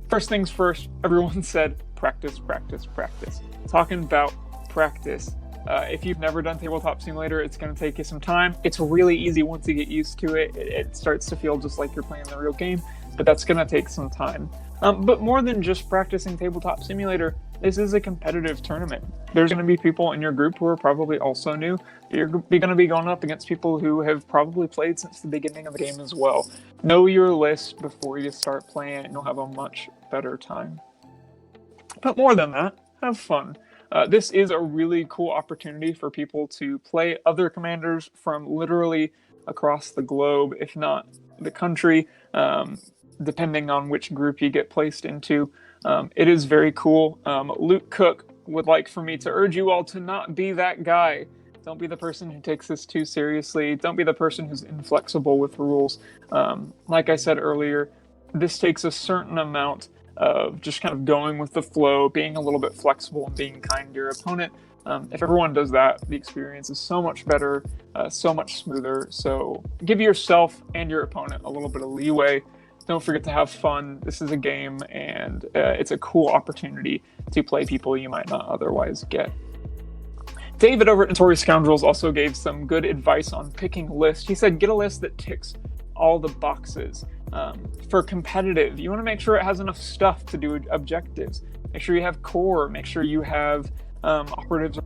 First things first, everyone said practice, practice, practice. Talking about practice. If you've never done Tabletop Simulator, it's going to take you some time. It's really easy once you get used to it. It starts to feel just like you're playing the real game, but that's going to take some time. But more than just practicing Tabletop Simulator, this is a competitive tournament. There's going to be people in your group who are probably also new. You're going to be going up against people who have probably played since the beginning of the game as well. Know your list before you start playing, and you'll have a much better time. But more than that, have fun. This is a really cool opportunity for people to play other commanders from literally across the globe, if not the country, depending on which group you get placed into. It is very cool. Luke Cook would like for me to urge you all to not be that guy. Don't be the person who takes this too seriously. Don't be the person who's inflexible with rules. Like I said earlier, this takes a certain amount of just kind of going with the flow, being a little bit flexible and being kind to your opponent. If everyone does that, the experience is so much better, so much smoother. So give yourself and your opponent a little bit of leeway. Don't forget to have fun. This is a game, and it's a cool opportunity to play people you might not otherwise get. David over at Notorious Scoundrels also gave some good advice on picking lists. He said, get a list that ticks all the boxes. For competitive, you want to make sure it has enough stuff to do objectives. Make sure you have core, make sure you have operatives,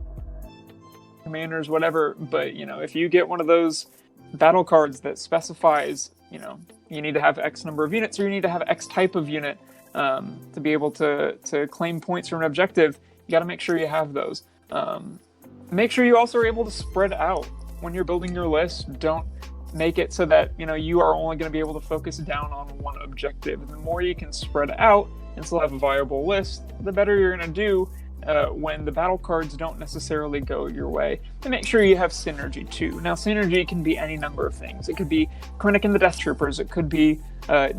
commanders, whatever. But, if you get one of those battle cards that specifies, you need to have X number of units, or you need to have X type of unit to be able to claim points from an objective, you got to make sure you have those. Make sure you also are able to spread out. When you're building your list, don't make it so that you are only going to be able to focus down on one objective. The more you can spread out and still have a viable list, the better you're going to do when the battle cards don't necessarily go your way. And make sure you have synergy too. Now, synergy can be any number of things. It could be Krennic and the Death Troopers. It could be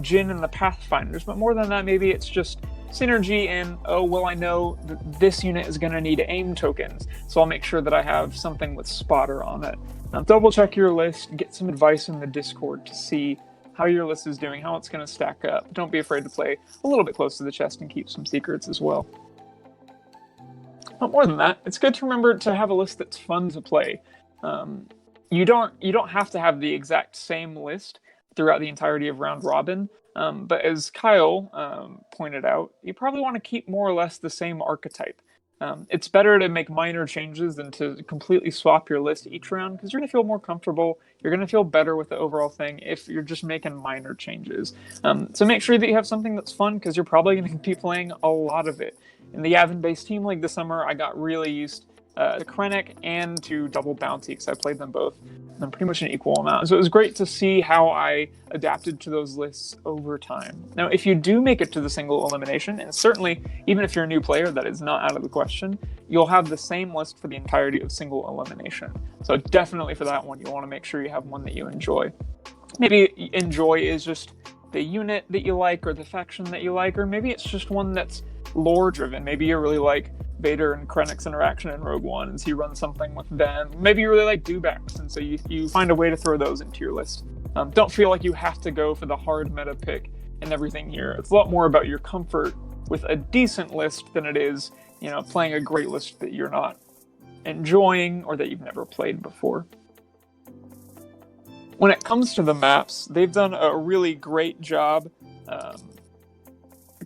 Jin and the Pathfinders. But more than that, maybe it's just synergy in, I know that this unit is going to need aim tokens, so I'll make sure that I have something with spotter on it. Double check your list, get some advice in the Discord to see how your list is doing, how it's going to stack up. Don't be afraid to play a little bit close to the chest and keep some secrets as well. But more than that, it's good to remember to have a list that's fun to play. You don't have to have the exact same list throughout the entirety of round robin. But as Kyle pointed out, you probably want to keep more or less the same archetype. It's better to make minor changes than to completely swap your list each round, because you're going to feel more comfortable. You're going to feel better with the overall thing if you're just making minor changes. So make sure that you have something that's fun, because you're probably going to be playing a lot of it. In the Yavin-based Team League this summer, I got really used to Krennic and to Double Bounty, because I played them both in pretty much an equal amount. So it was great to see how I adapted to those lists over time. Now, if you do make it to the single elimination, and certainly even if you're a new player, that is not out of the question, you'll have the same list for the entirety of single elimination. So definitely for that one, you'll want to make sure you have one that you enjoy. Maybe enjoy is just the unit that you like, or the faction that you like, or maybe it's just one that's lore driven. Maybe you really like Vader and Krennic's interaction in Rogue One, and so you run something with them. Maybe you really like Dewbacks, and so you find a way to throw those into your list. Don't feel like you have to go for the hard meta pick and everything here. It's a lot more about your comfort with a decent list than it is, playing a great list that you're not enjoying or that you've never played before. When it comes to the maps, they've done a really great job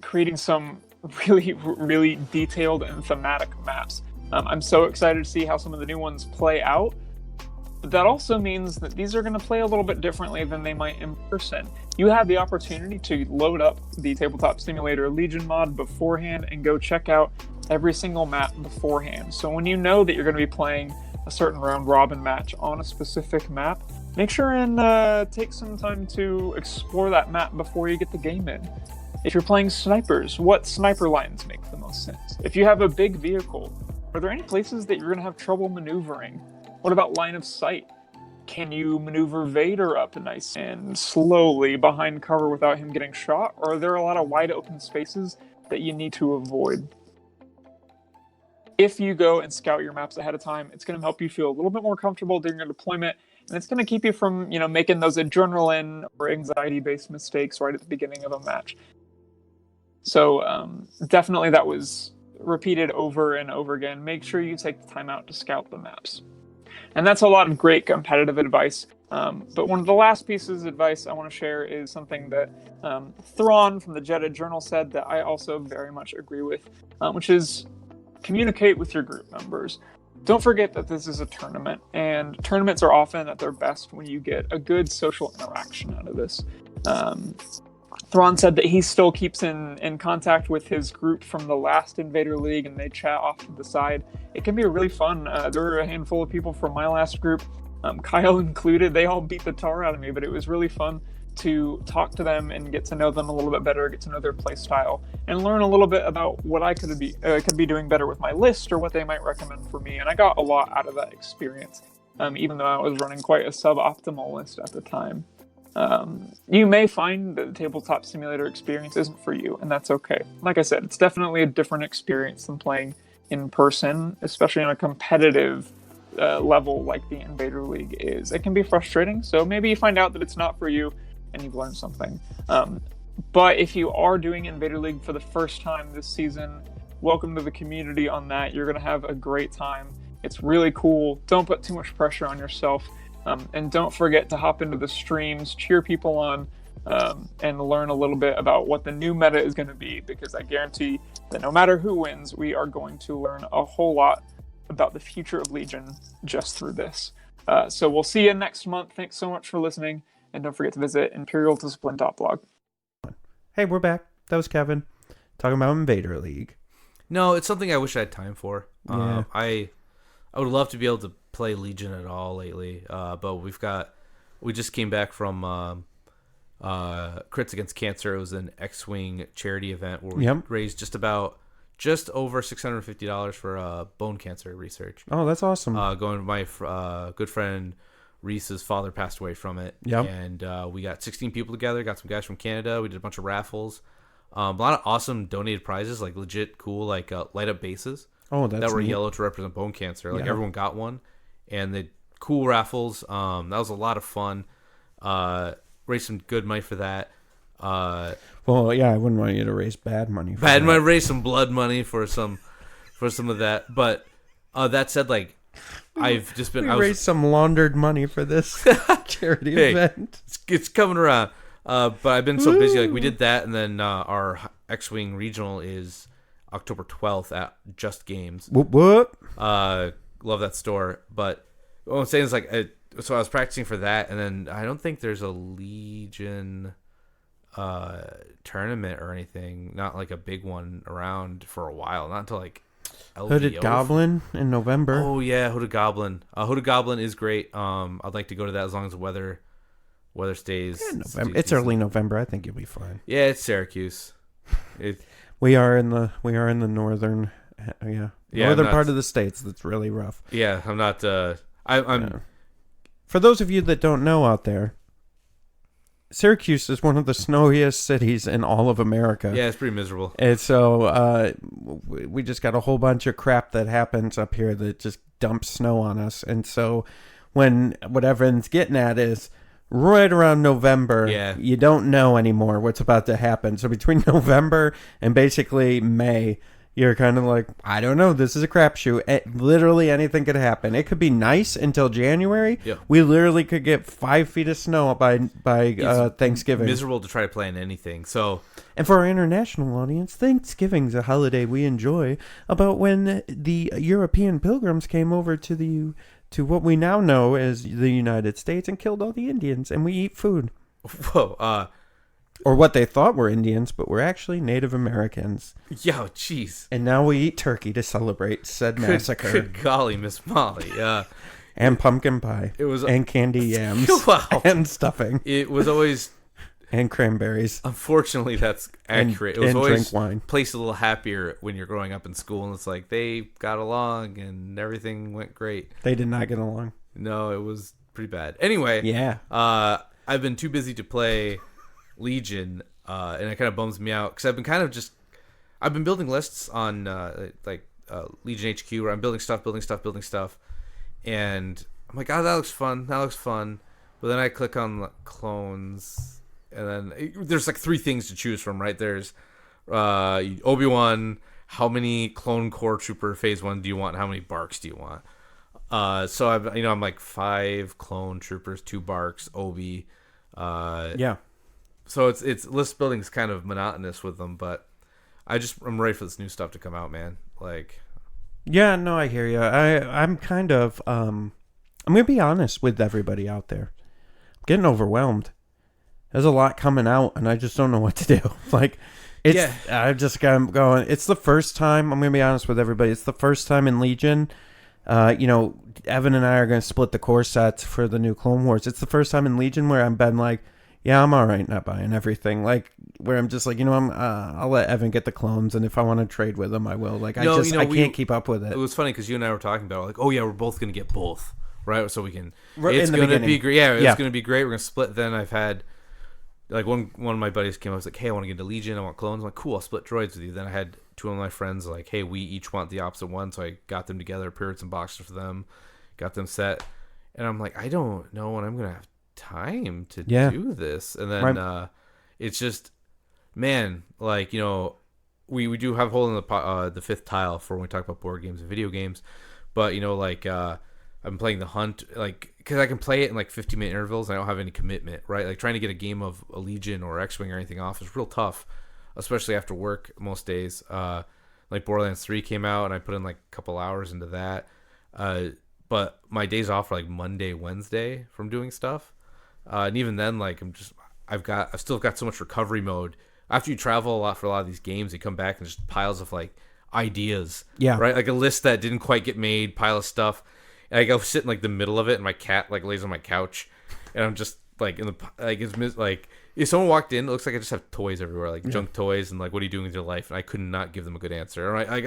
creating some really, really detailed and thematic maps. I'm so excited to see how some of the new ones play out. That also means that these are going to play a little bit differently than they might in person. You have the opportunity to load up the Tabletop Simulator Legion mod beforehand and go check out every single map beforehand. So when you know that you're going to be playing a certain round robin match on a specific map, make sure and take some time to explore that map before you get the game in. If you're playing snipers, what sniper lines make the most sense? If you have a big vehicle, are there any places that you're going to have trouble maneuvering? What about line of sight? Can you maneuver Vader up nice and slowly behind cover without him getting shot? Or are there a lot of wide open spaces that you need to avoid? If you go and scout your maps ahead of time, it's going to help you feel a little bit more comfortable during your deployment, and it's going to keep you from, making those adrenaline or anxiety-based mistakes right at the beginning of a match. So definitely that was repeated over and over again. Make sure you take the time out to scout the maps. And that's a lot of great competitive advice. But one of the last pieces of advice I want to share is something that Thrawn from the Jeddah Journal said that I also very much agree with, which is communicate with your group members. Don't forget that this is a tournament, and tournaments are often at their best when you get a good social interaction out of this. Thrawn said that he still keeps in contact with his group from the last Invader League, and they chat off to the side. It can be really fun. There were a handful of people from my last group, Kyle included. They all beat the tar out of me, but it was really fun to talk to them and get to know them a little bit better, get to know their play style, and learn a little bit about what I could be doing better with my list, or what they might recommend for me. And I got a lot out of that experience, even though I was running quite a suboptimal list at the time. You may find that the Tabletop Simulator experience isn't for you, and that's okay. Like I said, it's definitely a different experience than playing, in person, especially on a competitive level like the Invader League is. It can be frustrating, so maybe you find out that it's not for you and you've learned something. But if you are doing Invader League for the first time this season, welcome to the community on that. You're going to have a great time. It's really cool. Don't put too much pressure on yourself. And don't forget to hop into the streams, cheer people on, and learn a little bit about what the new meta is going to be, because I guarantee that no matter who wins, we are going to learn a whole lot about the future of Legion just through this. So we'll see you next month. Thanks so much for listening, and don't forget to visit imperialdiscipline.blog. Hey, we're back. That was Kevin talking about Invader League. No, it's something I wish I had time for. Yeah. I would love to be able to play Legion at all lately, but we just came back from Crits Against Cancer. It was an X-Wing charity event where we raised just over $650 for bone cancer research. Oh, that's awesome. Going to my good friend Reese's father passed away from it. Yep. And we got 16 people together, got some guys from Canada. We did a bunch of raffles. A lot of awesome donated prizes, like legit cool, like light up bases. Oh, that's that were neat. yellow to represent bone cancer. Like everyone got one, and the cool raffles. That was a lot of fun. Raised some good money for that. Well, yeah, I wouldn't want you to raise bad money. Money, raise some blood money for some of that. But that said, like I've just been raised some laundered money for this charity event. It's coming around. But I've been so busy. Like we did that, and then our X-Wing regional is October 12th at Just Games. What? Love that store. But what I'm saying is like, so I was practicing for that, and then I don't think there's a Legion tournament or anything. Not like a big one around for a while. Not until like LVO. Hooded Goblin in November. Oh yeah, Hooded Goblin. Hooded Goblin is great. I'd like to go to that as long as the weather stays. Yeah, November. It's early November. I think you'll be fine. Yeah, it's Syracuse. We are in the northern, northern part of the states. That's really rough. Yeah, I'm not. I'm. For those of you that don't know out there, Syracuse is one of the snowiest cities in all of America. Yeah, it's pretty miserable. And so we just got a whole bunch of crap that happens up here that just dumps snow on us. And so what everyone's getting at is right around November, you don't know anymore what's about to happen. So between November and basically May, you're kind of like, I don't know. This is a crapshoot. Literally anything could happen. It could be nice until January. Yeah. We literally could get 5 feet of snow by Thanksgiving. Miserable to try to plan anything. So, and for our international audience, Thanksgiving's a holiday we enjoy. About when the European pilgrims came over to what we now know as the United States and killed all the Indians, and we eat food. Whoa. Or what they thought were Indians, but were actually Native Americans. Yo, jeez. And now we eat turkey to celebrate said massacre. Good golly, Miss Molly. And pumpkin pie. And candy yams. Wow. And stuffing. It was always... And cranberries. Unfortunately, that's accurate. And it was always drink wine. Placed a little happier when you're growing up in school, and it's like they got along and everything went great. They did not get along. No, it was pretty bad. Anyway, yeah. I've been too busy to play Legion, and it kind of bums me out because I've been building lists on Legion HQ where I'm building stuff, and I'm like, oh, that looks fun. But then I click on clones. And then there's like 3 things to choose from, right? There's Obi-Wan. How many clone core trooper phase 1 do you want? How many barks do you want? So I'm like 5 clone troopers, 2 barks, Obi. Yeah. So it's list building is kind of monotonous with them, but I'm ready for this new stuff to come out, man. Like. Yeah, no, I hear you. I'm kind of I'm gonna be honest with everybody out there. I'm getting overwhelmed. There's a lot coming out, and I just don't know what to do. I'm just going. It's the first time. I'm gonna be honest with everybody. It's the first time in Legion. Evan and I are gonna split the core sets for the new Clone Wars. It's the first time in Legion where I've been like, yeah, I'm all right not buying everything. Like where I'm just like, I'll let Evan get the clones, and if I want to trade with him, I will. I can't keep up with it. It was funny because you and I were talking about like, oh yeah, we're both gonna get both, right? So we can. Right, it's gonna be great. Yeah, it's gonna be great. We're gonna split. Then I've had. Like one of my buddies came up, was like, hey, I want to get into Legion, I want clones. I'm like, cool, I'll split droids with you. Then I had two of my friends like, hey, we each want the opposite one, so I got them together, prepared some boxes for them, got them set, and I'm like, I don't know when I'm gonna have time to do this. And then it's just, man, like, you know, we do have a hole in the fifth tile for when we talk about board games and video games, but you know, like I'm playing the Hunt, like, because I can play it in like 15-minute intervals and I don't have any commitment, right? Like trying to get a game of a Legion or X-Wing or anything off is real tough, especially after work most days. Like Borderlands 3 came out and I put in like a couple hours into that, but my days off are like Monday, Wednesday from doing stuff. And even then, like I've still got so much recovery mode. After you travel a lot for a lot of these games, you come back and just piles of like ideas. Yeah. Right? Like a list that didn't quite get made, pile of stuff. And I go sit in like the middle of it and my cat like lays on my couch and I'm just like in the, like, it's like, if someone walked in, it looks like I just have toys everywhere, like junk toys, and like, what are you doing with your life? And I could not give them a good answer. All right, like,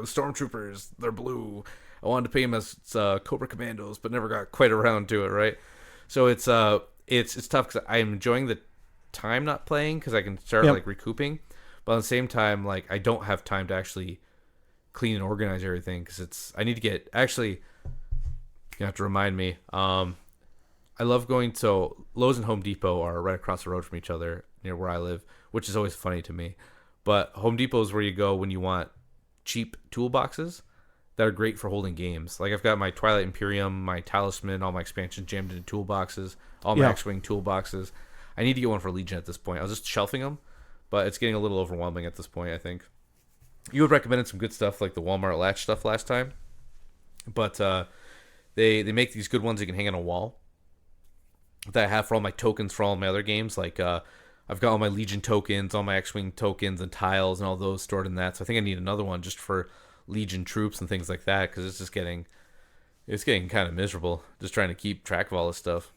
stormtroopers, they're blue. I wanted to pay them as Cobra Commandos, but never got quite around to it, right? So it's tough because I'm enjoying the time not playing because I can start like recouping, but at the same time, like, I don't have time to actually clean and organize everything because I need to get, actually, you have to remind me. I love going, so Lowe's and Home Depot are right across the road from each other near where I live, which is always funny to me. But Home Depot is where you go when you want cheap toolboxes that are great for holding games. Like I've got my Twilight Imperium, my Talisman, all my expansions jammed into toolboxes, all my X-Wing toolboxes. I need to get one for Legion at this point. I was just shelving them, but it's getting a little overwhelming at this point, I think. You had recommended some good stuff like the Walmart latch stuff last time, but they make these good ones you can hang on a wall that I have for all my tokens for all my other games. Like I've got all my Legion tokens, all my X-Wing tokens and tiles and all those stored in that. So I think I need another one just for Legion troops and things like that because it's getting kind of miserable just trying to keep track of all this stuff.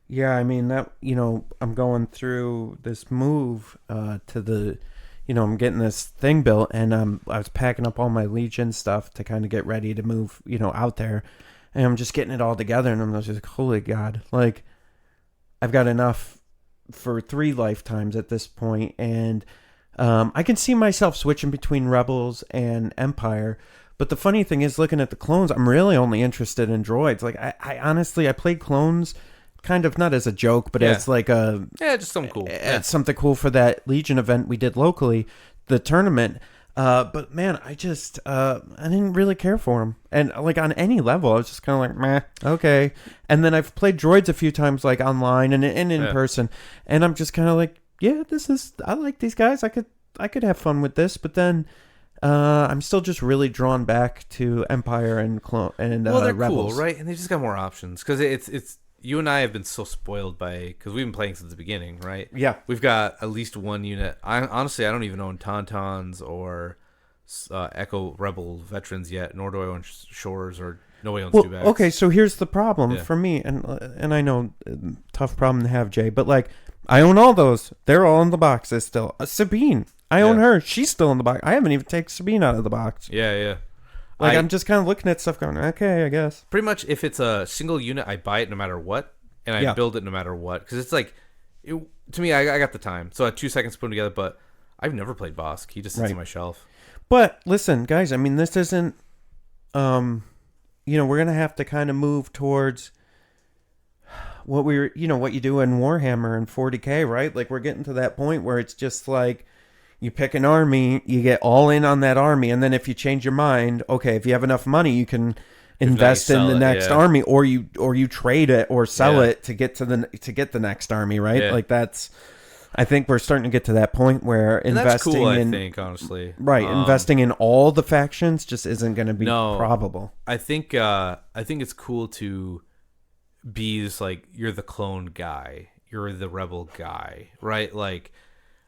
Yeah, I mean, that, you know, I'm going through this move to the, you know, I'm getting this thing built, and I was packing up all my Legion stuff to kind of get ready to move, you know, out there. And I'm just getting it all together, and I'm just like, holy God. Like, I've got enough for 3 lifetimes at this point, and I can see myself switching between Rebels and Empire. But the funny thing is, looking at the clones, I'm really only interested in droids. Like, I honestly, I played clones kind of not as a joke, but as like a... Yeah, just something cool. Something cool for that Legion event we did locally, the tournament. But man, I didn't really care for him. And like on any level, I was just kind of like, meh, okay. And then I've played droids a few times, like online and in person. And I'm just kind of like, yeah, I like these guys. I could have fun with this. But then I'm still just really drawn back to Empire and well, they're Rebels. cool, right? And they just got more options because it's you and I have been so spoiled because we've been playing since the beginning, right? Yeah. We've got at least one unit. Honestly, I don't even own Tauntauns or Echo Rebel veterans yet, nor do I own Shores, or nobody owns Dewbacks. Okay, so here's the problem for me, and I know, tough problem to have, Jay, but like, I own all those. They're all in the boxes still. Sabine, I own her. She's still in the box. I haven't even taken Sabine out of the box. Yeah. Like, I'm just kind of looking at stuff going, okay, I guess. Pretty much, if it's a single unit, I buy it no matter what, and I build it no matter what. Because it's like, to me, I got the time. So I had 2 seconds to put them together, but I've never played Bosk. He just sits on my shelf. But listen, guys, I mean, this isn't, we're going to have to kind of move towards what what you do in Warhammer and 40K, right? Like, we're getting to that point where it's just like, you pick an army, you get all in on that army, and then if you change your mind, okay, if you have enough money, you can invest in the next army, or you trade it or sell it to get the next army, right? Yeah. Like, that's, I think we're starting to get to that point where investing cool, I think, honestly, right, investing in all the factions just isn't going to be probable. I think it's cool to be just like, you're the clone guy, you're the rebel guy, right? Like,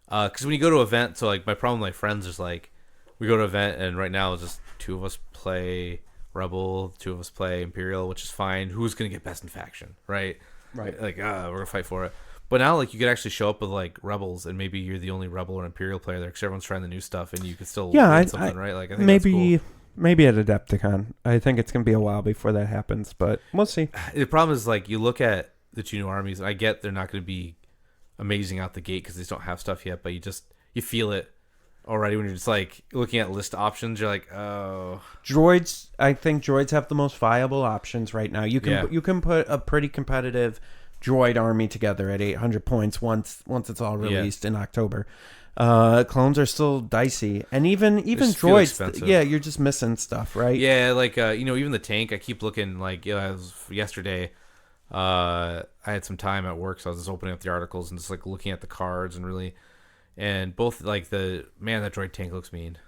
because when you go to an event, so like my problem with my friends is like, we go to an event and right now it's just 2 of us play Rebel, 2 of us play Imperial, which is fine. Who's gonna get best in faction, right? Right. Like, we're gonna fight for it. But now, like, you could actually show up with like Rebels, and maybe you're the only Rebel or Imperial player there because everyone's trying the new stuff, and you could still win something, right? Like, I think maybe that's cool. Maybe at Adepticon. I think it's gonna be a while before that happens, but we'll see. The problem is, like, you look at the 2 new armies, and I get they're not gonna be amazing out the gate because they don't have stuff yet, but you feel it already when you're just like looking at list options. You're like, oh, Droids. I think droids have the most viable options right now. You can put a pretty competitive droid army together at 800 points once it's all released in October. Clones are still dicey, and even droids. Yeah, you're just missing stuff, right? Yeah, like even the tank. I keep looking like yesterday. I had some time at work, so I was just opening up the articles and just like looking at the cards and both like that droid tank looks mean.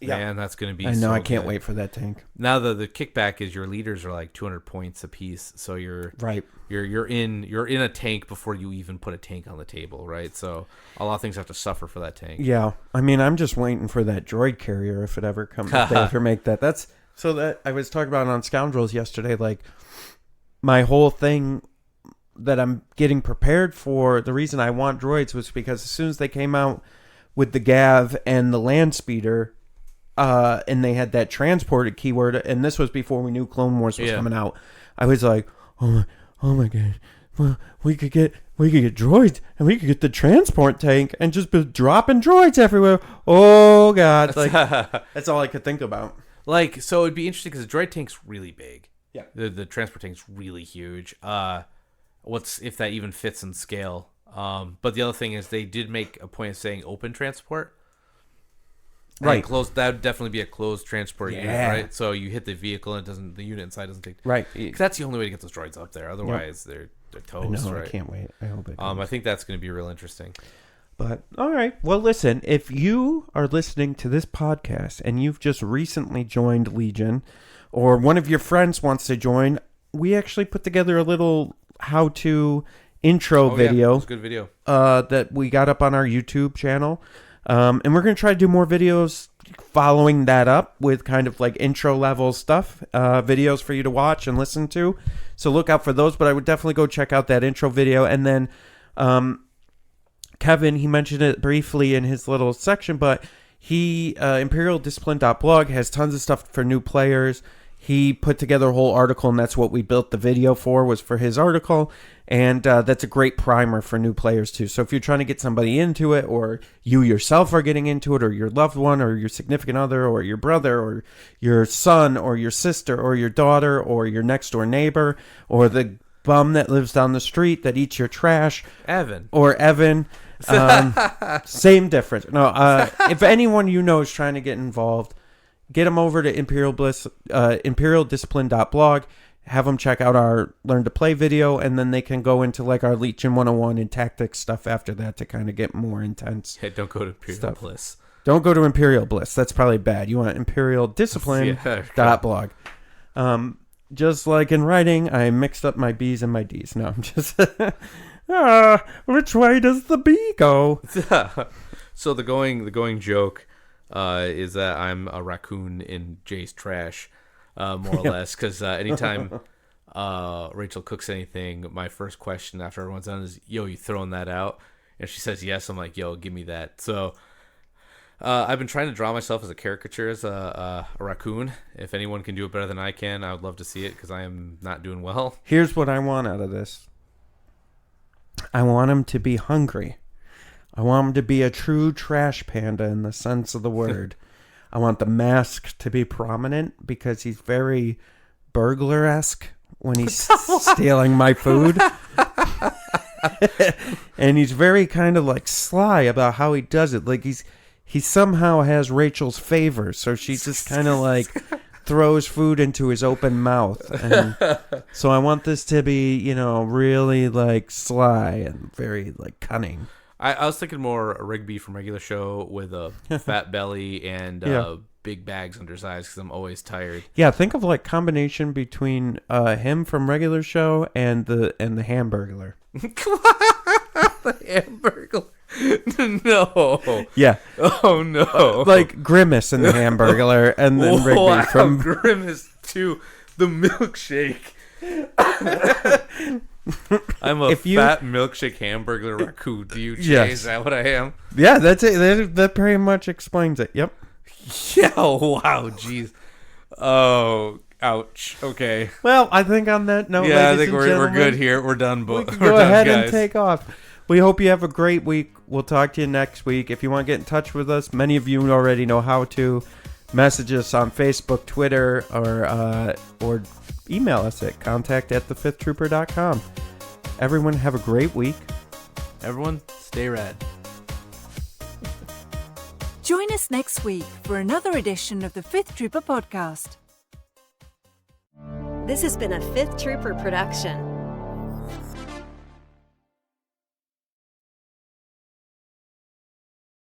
Yeah, man, that's gonna be. I know. So I can't good. wait for that tank. Now the kickback is your leaders are like 200 points a piece, so you're right. You're in a tank before you even put a tank on the table, right? So a lot of things have to suffer for that tank. Yeah, I mean, I'm just waiting for that droid carrier if it ever comes. If they ever make that. That's so that I was talking about on Scoundrels yesterday. Like my whole thing that I'm getting prepared for. The reason I want droids was because as soon as they came out with the Gav and the land speeder. And they had that transported keyword, and this was before we knew Clone Wars was coming out. I was like, oh my god, well, we could get droids, and we could get the transport tank, and just be dropping droids everywhere. Oh god, like that's all I could think about. Like, so it'd be interesting because the droid tank's really big. Yeah, the transport tank's really huge. What's if that even fits in scale? But the other thing is they did make a point of saying open transport. Right, closed. That would definitely be a closed transport unit, right? So you hit the vehicle and the unit inside doesn't take. Right, because that's the only way to get those droids up there. Otherwise, they're toast. I know, right? I can't wait. I hope it comes. I think that's going to be real interesting. But all right, well, listen. If you are listening to this podcast and you've just recently joined Legion, or one of your friends wants to join, we actually put together a little how-to intro video. Yeah, it's a good video that we got up on our YouTube channel. And we're going to try to do more videos following that up with kind of like intro level stuff, videos for you to watch and listen to. So look out for those, but I would definitely go check out that intro video. And then Kevin, he mentioned it briefly in his little section, but he, ImperialDiscipline.blog has tons of stuff for new players. He put together a whole article, and that's what we built the video for, was for his article. And that's a great primer for new players, too. So if you're trying to get somebody into it, or you yourself are getting into it, or your loved one, or your significant other, or your brother, or your son, or your sister, or your daughter, or your next-door neighbor, or the bum that lives down the street that eats your trash. Evan. Same difference. No, if anyone you know is trying to get involved, get them over to ImperialDiscipline.blog. Have them check out our Learn to Play video, and then they can go into like our Legion 101 and tactics stuff after that to kind of get more intense. Hey, don't go to Imperial Bliss. Don't go to Imperial Bliss. That's probably bad. You want ImperialDiscipline.blog. Just like in writing, I mixed up my B's and my D's. No, I'm just... which way does the B go? So the going joke is that I'm a raccoon in Jay's trash, more or less, because anytime Rachel cooks anything, my first question after everyone's done is, yo, you throwing that out? And she says yes. I'm like, yo, give me that. So I've been trying to draw myself as a caricature as a raccoon. If anyone can do it better than I can, I would love to see it, because I am not doing well. Here's what I want out of this. I want him to be hungry. I want him to be a true trash panda in the sense of the word. I want the mask to be prominent because he's very burglar-esque when he's stealing my food. And he's very kind of like sly about how he does it. Like he somehow has Rachel's favor, so she just kind of like throws food into his open mouth. And so I want this to be, really like sly and very like cunning. I was thinking more a Rigby from Regular Show with a fat belly and big bags under his eyes, because I'm always tired. Yeah, think of like combination between him from Regular Show and the Hamburglar. The Hamburglar? No. Yeah. Oh no. Like Grimace in the Hamburglar, and then Rigby from Grimace to the milkshake. I'm a fat milkshake hamburger raccoon. Do you, Jay? Yes. Is that what I am? Yeah, that's it. That pretty much explains it. Yep. Yeah. Wow. Jeez. Oh. Ouch. Okay. Well, I think on that note, I think we're good here. We're done. We can go ahead and take off. We hope you have a great week. We'll talk to you next week. If you want to get in touch with us, many of you already know how to. Message us on Facebook, Twitter, or email us at contact@thefifthtrooper.com. Everyone have a great week. Everyone, stay rad. Join us next week for another edition of the Fifth Trooper Podcast. This has been a Fifth Trooper production.